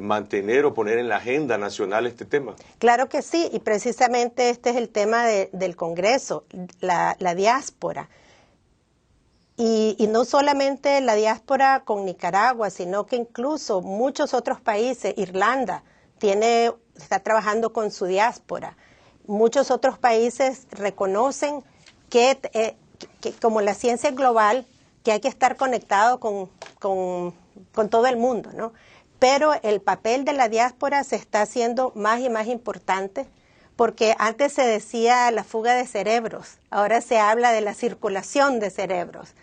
mantener o poner en la agenda nacional este tema? Claro que sí, y precisamente este es el tema del Congreso, la diáspora. Y no solamente la diáspora con Nicaragua, sino que incluso muchos otros países, Irlanda está trabajando con su diáspora. Muchos otros países reconocen que como la ciencia es global, que hay que estar conectado con todo el mundo, ¿no? Pero el papel de la diáspora se está haciendo más y más importante, porque antes se decía la fuga de cerebros, ahora se habla de la circulación de cerebros.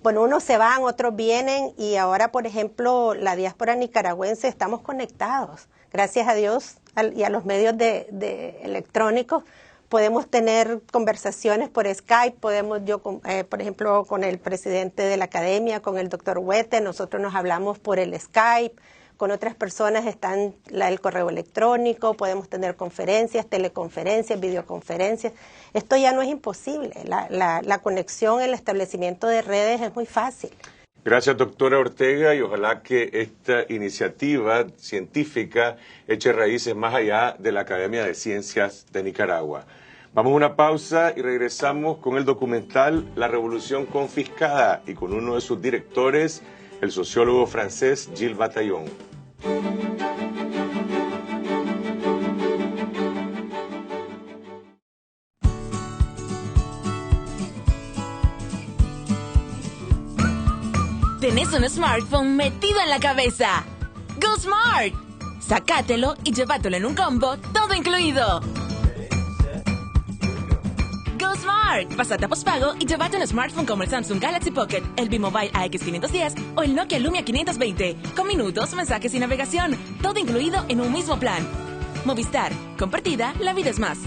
Bueno, unos se van, otros vienen y ahora, por ejemplo, la diáspora nicaragüense estamos conectados. Gracias a Dios y a los medios electrónicos podemos tener conversaciones por Skype, por ejemplo, con el presidente de la academia, con el doctor Huete, nosotros nos hablamos por el Skype. Con otras personas están el correo electrónico, podemos tener conferencias, teleconferencias, videoconferencias. Esto ya no es imposible. La conexión, el establecimiento de redes es muy fácil. Gracias, doctora Ortega, y ojalá que esta iniciativa científica eche raíces más allá de la Academia de Ciencias de Nicaragua. Vamos a una pausa y regresamos con el documental La Revolución Confiscada y con uno de sus directores, el sociólogo francés Gilles Bataillon. ¿Tenés un smartphone metido en la cabeza? ¡Go Smart! Sácatelo y llévatelo en un combo, todo incluido. Go Smart. Pásate a pospago y llévate un smartphone como el Samsung Galaxy Pocket, el B-Mobile AX510 o el Nokia Lumia 520, con minutos, mensajes y navegación, todo incluido en un mismo plan. Movistar. Compartida, la vida es más.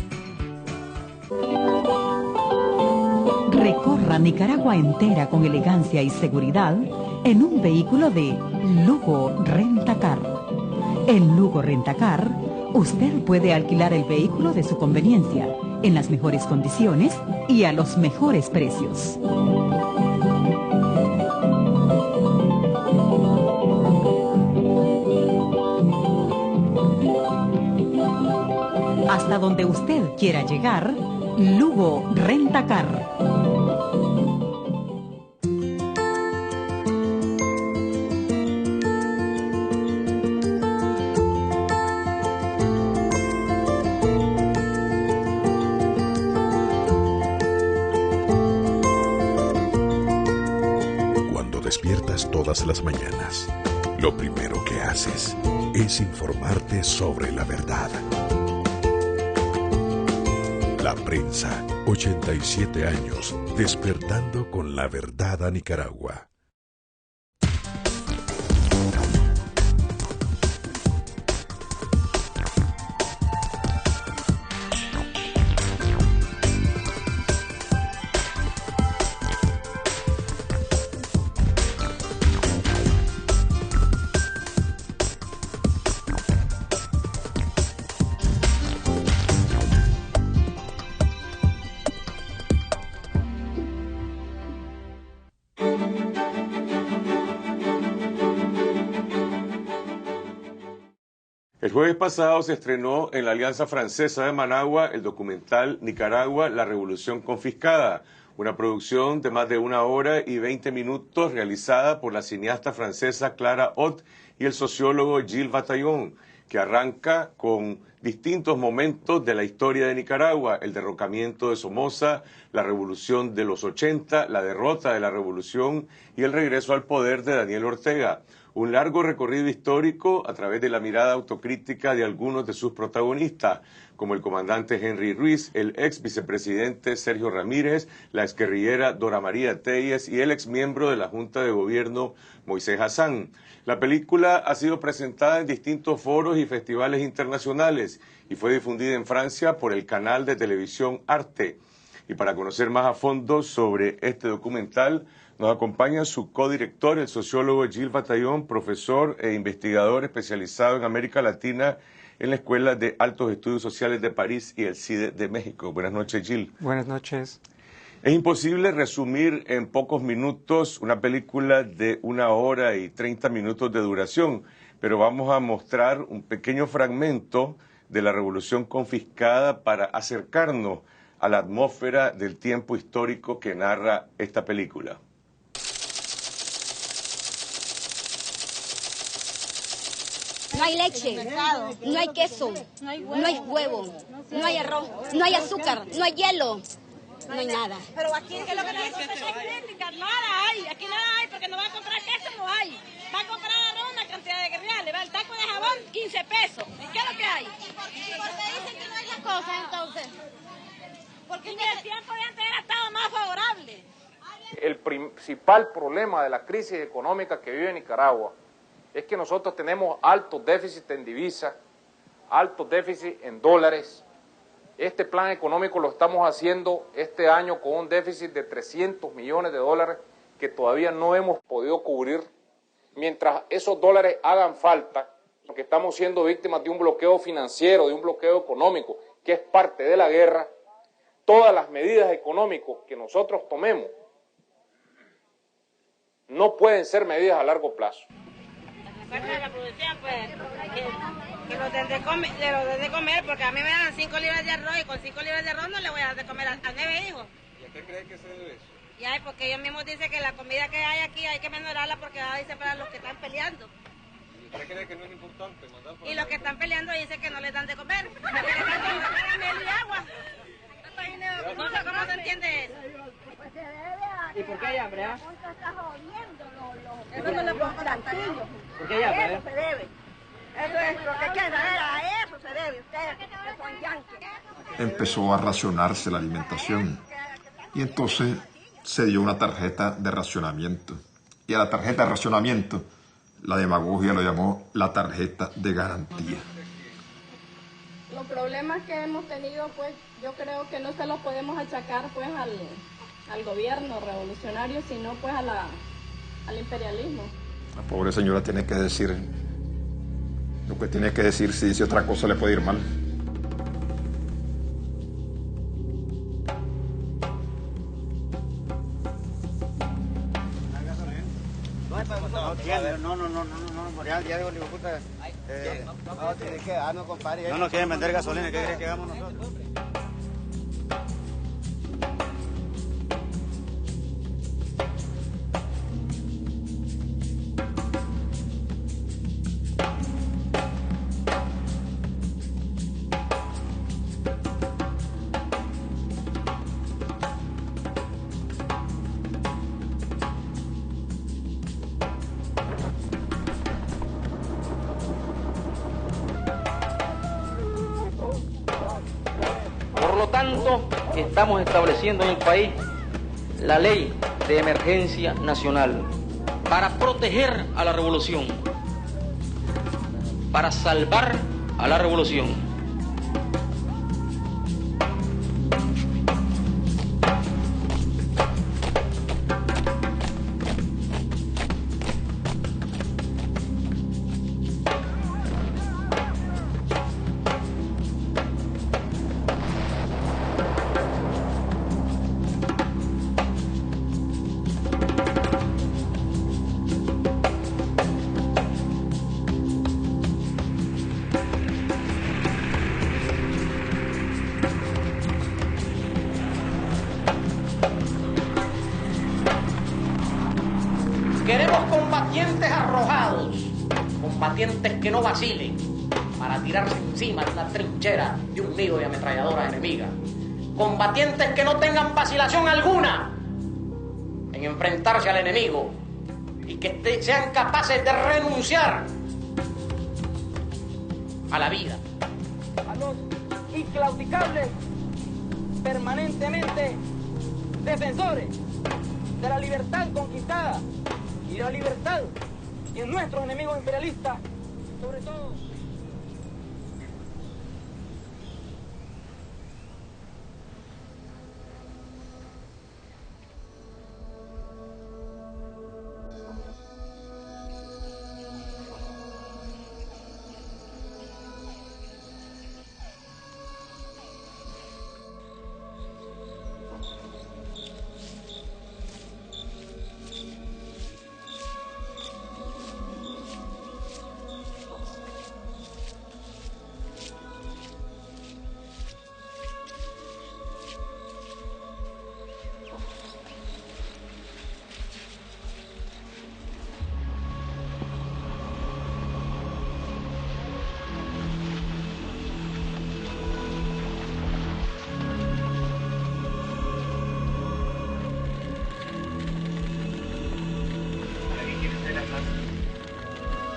Recorra Nicaragua entera con elegancia y seguridad en un vehículo de Lugo Rentacar. En Lugo Rentacar, usted puede alquilar el vehículo de su conveniencia, en las mejores condiciones y a los mejores precios. Hasta donde usted quiera llegar, Lugo Rentacar. Despiertas todas las mañanas, lo primero que haces es informarte sobre la verdad. La Prensa, 87 años, despertando con la verdad a Nicaragua. El jueves pasado se estrenó en la Alianza Francesa de Managua el documental Nicaragua, la Revolución Confiscada, una producción de más de 1 hora y 20 minutos realizada por la cineasta francesa Clara Ott y el sociólogo Gilles Bataillon, que arranca con distintos momentos de la historia de Nicaragua: el derrocamiento de Somoza, la revolución de los 80, la derrota de la revolución y el regreso al poder de Daniel Ortega. Un largo recorrido histórico a través de la mirada autocrítica de algunos de sus protagonistas, como el comandante Henry Ruiz, el ex vicepresidente Sergio Ramírez, la exguerrillera Dora María Telles y el ex miembro de la Junta de Gobierno Moisés Hassan. La película ha sido presentada en distintos foros y festivales internacionales y fue difundida en Francia por el canal de televisión Arte. Y para conocer más a fondo sobre este documental, nos acompaña su codirector, el sociólogo Gilles Bataillon, profesor e investigador especializado en América Latina en la Escuela de Altos Estudios Sociales de París y el CIDE de México. Buenas noches, Gilles. Buenas noches. Es imposible resumir en pocos minutos una película de 1 hora y 30 minutos de duración, pero vamos a mostrar un pequeño fragmento de la Revolución Confiscada para acercarnos a la atmósfera del tiempo histórico que narra esta película. No hay leche, no hay queso, no hay huevo, no hay arroz, no hay azúcar, no hay hielo, no hay nada. Pero aquí es lo que tiene crítica, nada hay, aquí nada hay, porque no va a comprar queso, no hay. Va a comprar arroz una cantidad de reales, va el taco de jabón 15 pesos. ¿Y qué es lo que hay? ¿Y por qué dicen que no hay las cosas entonces? Porque el tiempo de antes era estado más favorable. El principal problema de la crisis económica que vive Nicaragua es que nosotros tenemos altos déficits en divisas, altos déficits en dólares. Este plan económico lo estamos haciendo este año con un déficit de 300 millones de dólares que todavía no hemos podido cubrir. Mientras esos dólares hagan falta, porque estamos siendo víctimas de un bloqueo financiero, de un bloqueo económico, que es parte de la guerra, todas las medidas económicas que nosotros tomemos no pueden ser medidas a largo plazo. De la producción, pues, que los den de comer, porque a mí me dan 5 libras de arroz y con 5 libras de arroz no le voy a dar de comer a 9 hijos. ¿Y a qué cree que se debe eso? Y hay, porque ellos mismos dicen que la comida que hay aquí hay que menorarla porque dice para los que están peleando. ¿Y usted cree que no es importante mandar para Y los que están peleando dicen que no les dan de comer, que les dan caramelo y agua. ¿Cómo se entiende eso? Pues se debe a... ¿Y por qué hay hambre? Está jodiendo Eso no le puedo pagar. ¿Por qué hay hambre? Eso se debe. Eso es lo que queda, a eso se debe. Ustedes que son yanquis. Empezó a racionarse la alimentación y entonces se dio una tarjeta de racionamiento. Y a la tarjeta de racionamiento, la demagogia lo llamó la tarjeta de garantía. Los problemas que hemos tenido, pues yo creo que no se los podemos achacar pues al gobierno revolucionario, sino pues al imperialismo. La pobre señora tiene que decir lo que tiene que decir. Si dice otra cosa le puede ir mal. No, ya digo, puta, no, compadre. No nos quieren vender gasolina, ¿qué crees que hagamos nosotros? Estamos estableciendo en el país la ley de emergencia nacional para proteger a la revolución, para salvar a la revolución. Queremos combatientes arrojados, combatientes que no vacilen para tirarse encima de una trinchera de un nido de ametralladoras enemigas, combatientes que no tengan vacilación alguna en enfrentarse al enemigo y que sean capaces de renunciar a la vida. A los inclaudicables, permanentemente defensores de la libertad conquistada y la libertad y en nuestros enemigos imperialistas, sobre todo.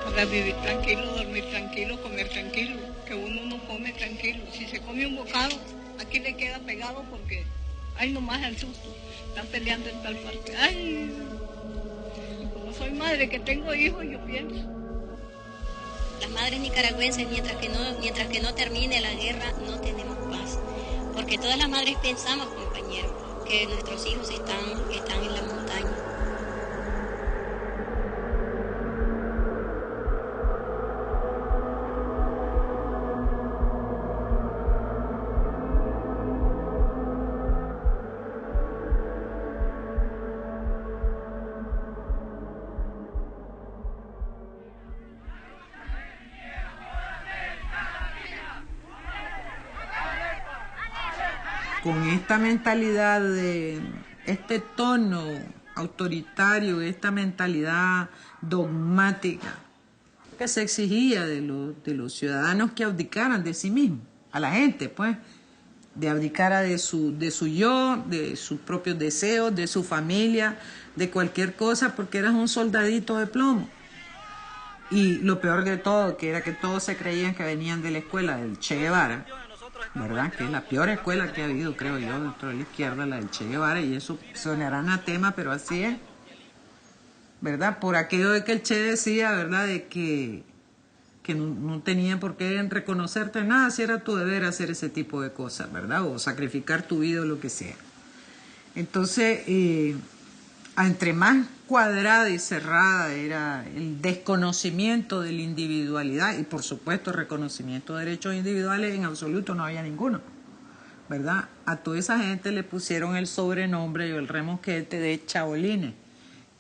Para vivir tranquilo, dormir tranquilo, comer tranquilo, que uno no come tranquilo. Si se come un bocado, aquí le queda pegado porque, ay, nomás el susto, están peleando en tal parte. Ay, y como soy madre que tengo hijos, yo pienso. Las madres nicaragüenses, mientras que no termine la guerra, no tenemos paz. Porque todas las madres pensamos, compañeros, que nuestros hijos están en la montaña. Con esta mentalidad, de este tono autoritario, esta mentalidad dogmática que se exigía de los ciudadanos que abdicaran de sí mismos, a la gente, pues, de abdicara de su yo, de sus propios deseos, de su familia, de cualquier cosa, porque eras un soldadito de plomo. Y lo peor de todo, que era que todos se creían que venían de la escuela del Che Guevara, ¿verdad? Que es la peor escuela que ha habido, creo yo, dentro de la izquierda, la del Che Guevara, y eso sonará anatema, pero así es, ¿verdad? Por aquello de que el Che decía, ¿verdad?, de que no tenían por qué reconocerte nada, si era tu deber hacer ese tipo de cosas, ¿verdad? O sacrificar tu vida o lo que sea. Entonces, entre más cuadrada y cerrada era el desconocimiento de la individualidad y, por supuesto, reconocimiento de derechos individuales, en absoluto no había ninguno, ¿verdad? A toda esa gente le pusieron el sobrenombre o el remosquete de chabolines,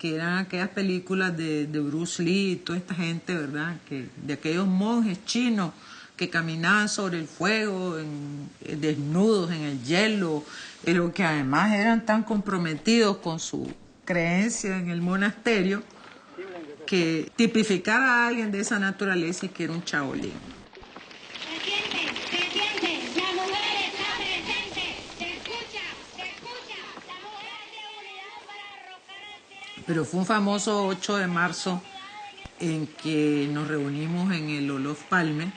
que eran aquellas películas de Bruce Lee y toda esta gente, ¿verdad? De aquellos monjes chinos que caminaban sobre el fuego, desnudos en el hielo, pero que además eran tan comprometidos con su creencia en el monasterio, que tipificar a alguien de esa naturaleza y que era un chabolín. Pero fue un famoso 8 de marzo en que nos reunimos en el Olof Palme.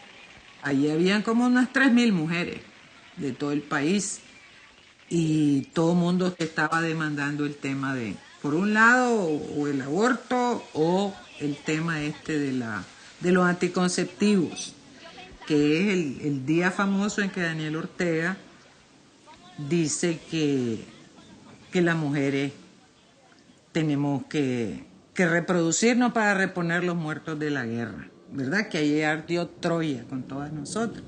Allí habían como unas 3.000 mujeres de todo el país y todo el mundo estaba demandando el tema de, por un lado, o el aborto o el tema de los anticonceptivos, que es el día famoso en que Daniel Ortega dice que las mujeres tenemos que reproducirnos para reponer los muertos de la guerra, ¿verdad? Que ahí ardió Troya con todas nosotras.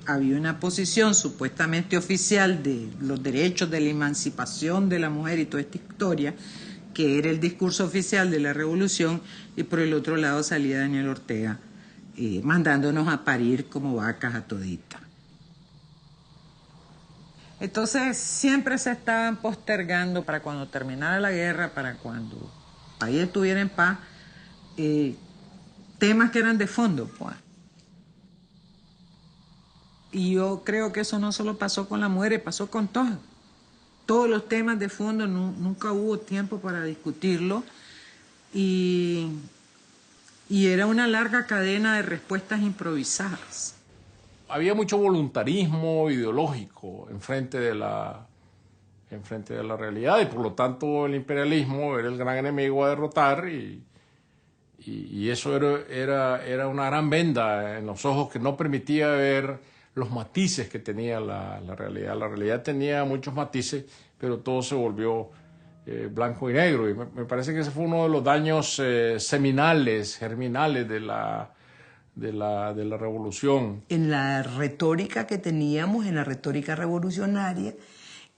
Había una posición supuestamente oficial de los derechos de la emancipación de la mujer y toda esta historia, que era el discurso oficial de la revolución, y por el otro lado salía Daniel Ortega mandándonos a parir como vacas a toditas. Entonces siempre se estaban postergando para cuando terminara la guerra, para cuando el país estuviera en paz, temas que eran de fondo, pues. Y yo creo que eso no solo pasó con las mujeres, pasó con todos. Todos los temas de fondo, nunca hubo tiempo para discutirlo. Y era una larga cadena de respuestas improvisadas. Había mucho voluntarismo ideológico enfrente de la realidad, y por lo tanto el imperialismo era el gran enemigo a derrotar, y eso era una gran venda en los ojos que no permitía ver los matices que tenía la realidad. La realidad tenía muchos matices, pero todo se volvió blanco y negro, y me parece que ese fue uno de los daños seminales, germinales de la revolución. En la retórica que teníamos, en la retórica revolucionaria,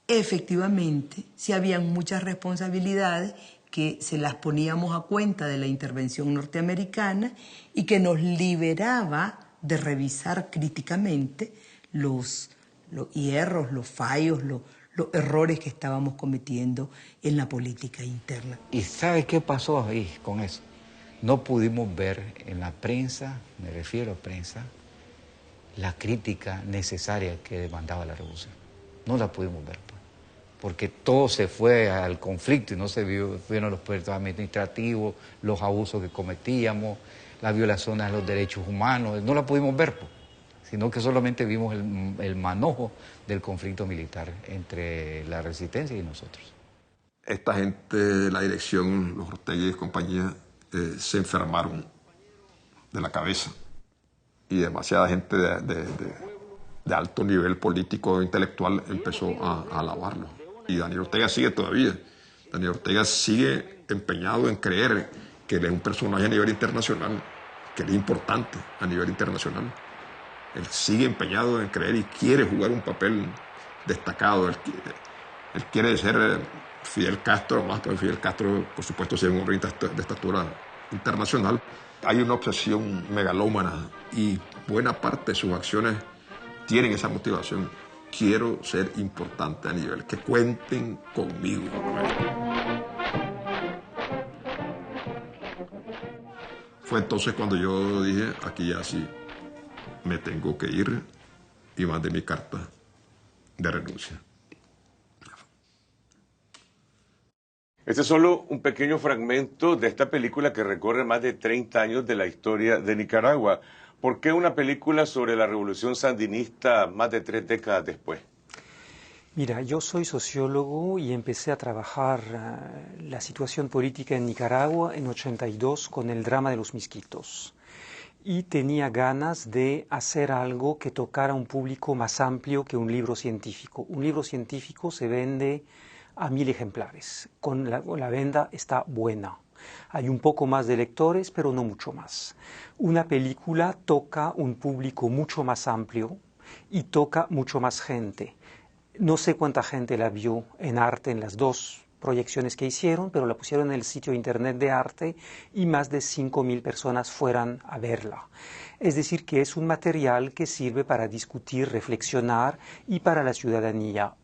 efectivamente, sí habían muchas responsabilidades que se las poníamos a cuenta de la intervención norteamericana y que nos liberaba de revisar críticamente los hierros, los fallos, los errores que estábamos cometiendo en la política interna. ¿Y sabe qué pasó ahí con eso? No pudimos ver en la prensa, me refiero a prensa, la crítica necesaria que demandaba la revolución. No la pudimos ver, pues, porque todo se fue al conflicto y no se vieron los procesos administrativos, los abusos que cometíamos, las violaciones a los derechos humanos. No la pudimos ver, pues, sino que solamente vimos el manojo del conflicto militar entre la resistencia y nosotros. Esta gente de la dirección, los Ortega y compañía, se enfermaron de la cabeza, y demasiada gente de alto nivel político e intelectual empezó a alabarlo. Y Daniel Ortega sigue todavía. Daniel Ortega sigue empeñado en creer que él es un personaje a nivel internacional, que él es importante a nivel internacional. Él sigue empeñado en creer y quiere jugar un papel destacado. Él quiere ser Fidel Castro, más, pero Fidel Castro, por supuesto, es un hombre de estatura internacional. Hay una obsesión megalómana y buena parte de sus acciones tienen esa motivación. Quiero ser importante a nivel, que cuenten conmigo. Fue entonces cuando yo dije, aquí ya sí me tengo que ir, y mandé mi carta de renuncia. Este es solo un pequeño fragmento de esta película que recorre más de 30 años de la historia de Nicaragua. ¿Por qué una película sobre la revolución sandinista más de 3 décadas después? Mira, yo soy sociólogo y empecé a trabajar la situación política en Nicaragua en 82 con el drama de los Misquitos. Y tenía ganas de hacer algo que tocara a un público más amplio que un libro científico. Un libro científico se vende a 1000 ejemplares. Con la venta está buena. Hay un poco más de lectores, pero no mucho más. Una película toca un público mucho más amplio y toca mucho más gente. No sé cuánta gente la vio en arte en las dos proyecciones que hicieron, pero la pusieron en el sitio internet de arte y más de 5.000 personas fueran a verla. Es decir, que es un material que sirve para discutir, reflexionar y para la ciudadanía.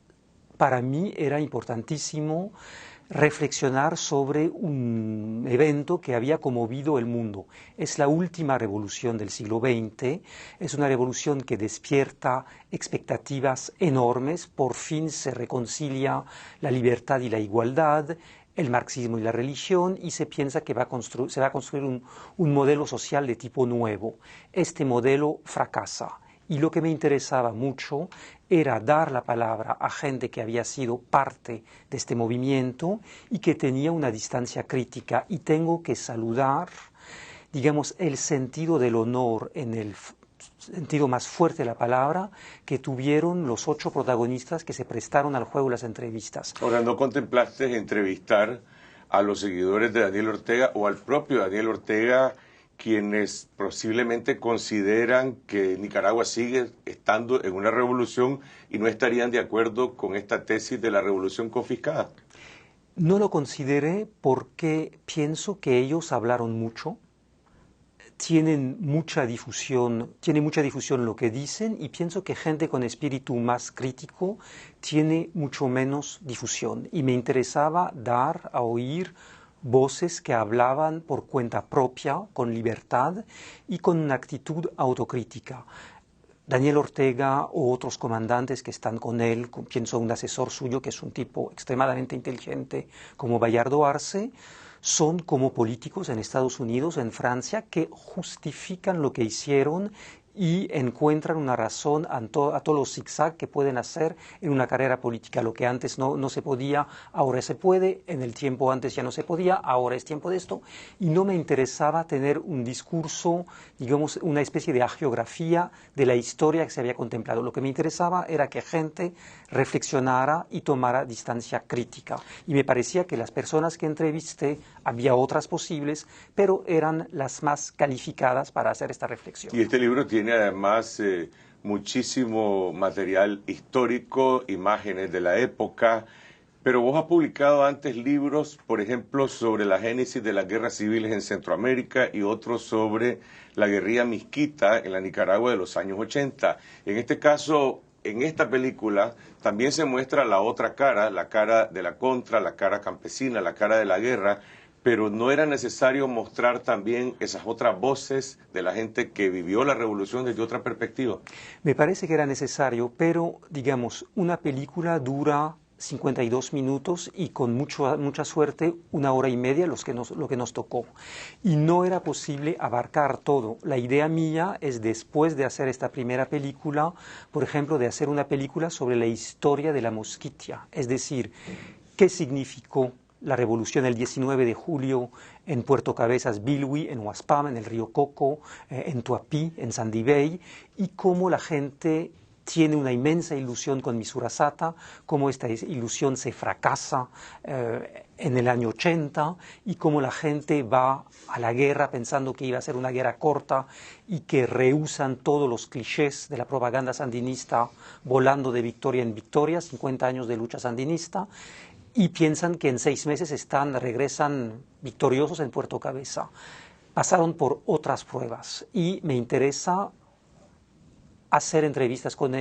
Para mí era importantísimo reflexionar sobre un evento que había conmovido el mundo. Es la última revolución del siglo XX, es una revolución que despierta expectativas enormes, por fin se reconcilia la libertad y la igualdad, el marxismo y la religión, y se piensa que se va a construir un modelo social de tipo nuevo. Este modelo fracasa. Y lo que me interesaba mucho era dar la palabra a gente que había sido parte de este movimiento y que tenía una distancia crítica. Y tengo que saludar, digamos, el sentido del honor en el sentido más fuerte de la palabra que tuvieron los 8 protagonistas que se prestaron al juego de las entrevistas. Ahora, ¿no contemplaste entrevistar a los seguidores de Daniel Ortega o al propio Daniel Ortega, quienes posiblemente consideran que Nicaragua sigue estando en una revolución y no estarían de acuerdo con esta tesis de la revolución confiscada? No lo consideré porque pienso que ellos hablaron mucho, tiene mucha difusión lo que dicen, y pienso que gente con espíritu más crítico tiene mucho menos difusión. Y me interesaba dar a oír voces que hablaban por cuenta propia, con libertad y con una actitud autocrítica. Daniel Ortega o otros comandantes que están con él, pienso un asesor suyo que es un tipo extremadamente inteligente como Bayardo Arce, son como políticos en Estados Unidos, en Francia, que justifican lo que hicieron y encuentran una razón a todos los zigzags que pueden hacer en una carrera política. Lo que antes no se podía, ahora se puede, en el tiempo antes ya no se podía, ahora es tiempo de esto. Y no me interesaba tener un discurso, digamos, una especie de hagiografía de la historia que se había contemplado. Lo que me interesaba era que gente reflexionara y tomara distancia crítica. Y me parecía que las personas que entrevisté, había otras posibles, pero eran las más calificadas para hacer esta reflexión. Y este libro tiene además muchísimo material histórico, imágenes de la época, pero vos has publicado antes libros, por ejemplo, sobre la génesis de las guerras civiles en Centroamérica y otros sobre la guerrilla misquita en la Nicaragua de los años 80. En este caso, en esta película también se muestra la otra cara, la cara de la contra, la cara campesina, la cara de la guerra, pero no era necesario mostrar también esas otras voces de la gente que vivió la revolución desde otra perspectiva. Me parece que era necesario, pero digamos, una película dura 52 minutos y con mucha suerte 1 hora y media lo que nos tocó. Y no era posible abarcar todo. La idea mía es, después de hacer esta primera película, por ejemplo, de hacer una película sobre la historia de la Mosquitia, es decir, qué significó la revolución el 19 de julio en Puerto Cabezas, Bilwi, en Huaspam, en el río Coco, en Tuapí, en Sandy Bay, y cómo la gente tiene una inmensa ilusión con Misurasata, cómo esta ilusión se fracasa en el año 80 y cómo la gente va a la guerra pensando que iba a ser una guerra corta y que rehusan todos los clichés de la propaganda sandinista, volando de victoria en victoria, 50 años de lucha sandinista, y piensan que en 6 meses regresan victoriosos en Puerto Cabeza. Pasaron por otras pruebas y me interesa hacer entrevistas con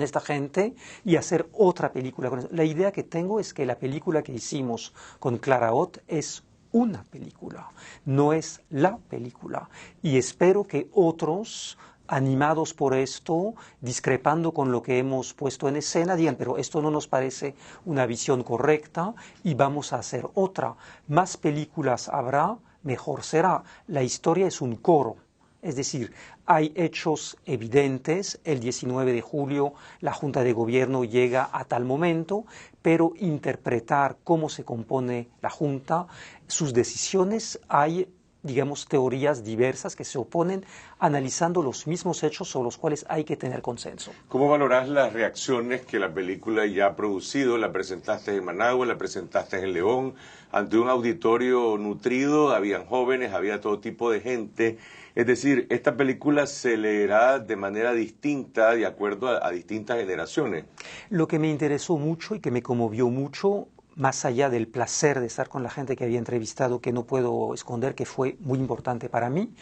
esta gente y hacer otra película con eso. La idea que tengo es que la película que hicimos con Clara Ott es una película, no es la película. Y espero que otros, animados por esto, discrepando con lo que hemos puesto en escena, digan, pero esto no nos parece una visión correcta y vamos a hacer otra. Más películas habrá, mejor será. La historia es un coro. Es decir, hay hechos evidentes, el 19 de julio la Junta de Gobierno llega a tal momento, pero interpretar cómo se compone la Junta, sus decisiones, hay, digamos, teorías diversas que se oponen, analizando los mismos hechos sobre los cuales hay que tener consenso. ¿Cómo valorás las reacciones que la película ya ha producido? La presentaste en Managua, la presentaste en León, ante un auditorio nutrido, habían jóvenes, había todo tipo de gente. Es decir, esta película se leerá de manera distinta de acuerdo a distintas generaciones. Lo que me interesó mucho y que me conmovió mucho más allá del placer de estar con la gente que había entrevistado, que no puedo esconder que fue muy importante para mí,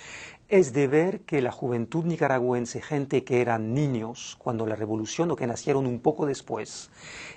es de ver que la juventud nicaragüense, gente que eran niños cuando la revolución o que nacieron un poco después,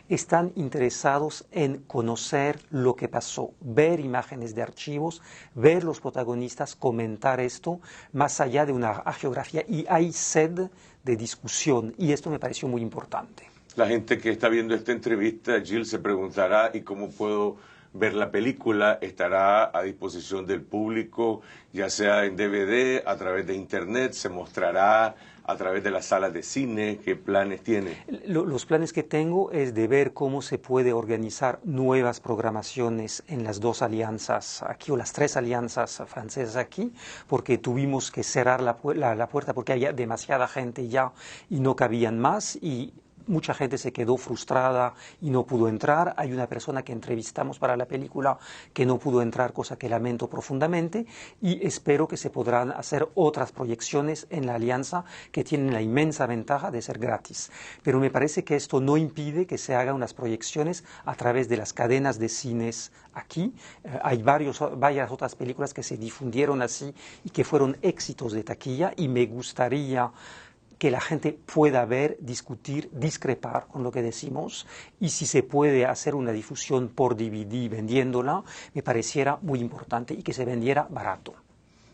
están interesados en conocer lo que pasó, ver imágenes de archivos, ver los protagonistas, comentar esto, más allá de una hagiografía, y hay sed de discusión, y esto me pareció muy importante. La gente que está viendo esta entrevista, Jill, se preguntará, ¿y cómo puedo ver la película? ¿Estará a disposición del público, ya sea en DVD, a través de internet? ¿Se mostrará a través de las salas de cine? ¿Qué planes tiene? Los planes que tengo es de ver cómo se puede organizar nuevas programaciones en las dos alianzas aquí, o las tres alianzas francesas aquí, porque tuvimos que cerrar la puerta porque había demasiada gente ya y no cabían más, y mucha gente se quedó frustrada y no pudo entrar. Hay una persona que entrevistamos para la película que no pudo entrar, cosa que lamento profundamente, y espero que se podrán hacer otras proyecciones en la alianza que tienen la inmensa ventaja de ser gratis. Pero me parece que esto no impide que se hagan unas proyecciones a través de las cadenas de cines aquí. Hay varias otras películas que se difundieron así y que fueron éxitos de taquilla, y me gustaría que la gente pueda ver, discutir, discrepar con lo que decimos, y si se puede hacer una difusión por DVD vendiéndola, me pareciera muy importante, y que se vendiera barato.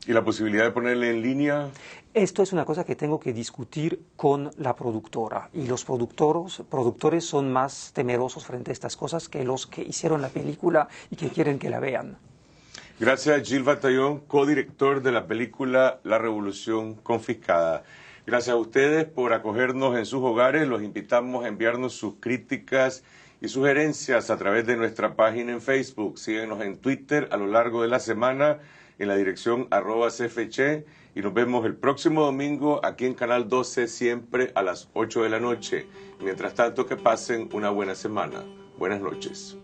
¿Y la posibilidad de ponerle en línea? Esto es una cosa que tengo que discutir con la productora, y los productores son más temerosos frente a estas cosas que los que hicieron la película y que quieren que la vean. Gracias, Gilles Bataillon, codirector de la película La Revolución Confiscada. Gracias a ustedes por acogernos en sus hogares. Los invitamos a enviarnos sus críticas y sugerencias a través de nuestra página en Facebook. Síguenos en Twitter a lo largo de la semana en la dirección @cfche, y nos vemos el próximo domingo aquí en Canal 12, siempre a las 8 de la noche. Mientras tanto, que pasen una buena semana. Buenas noches.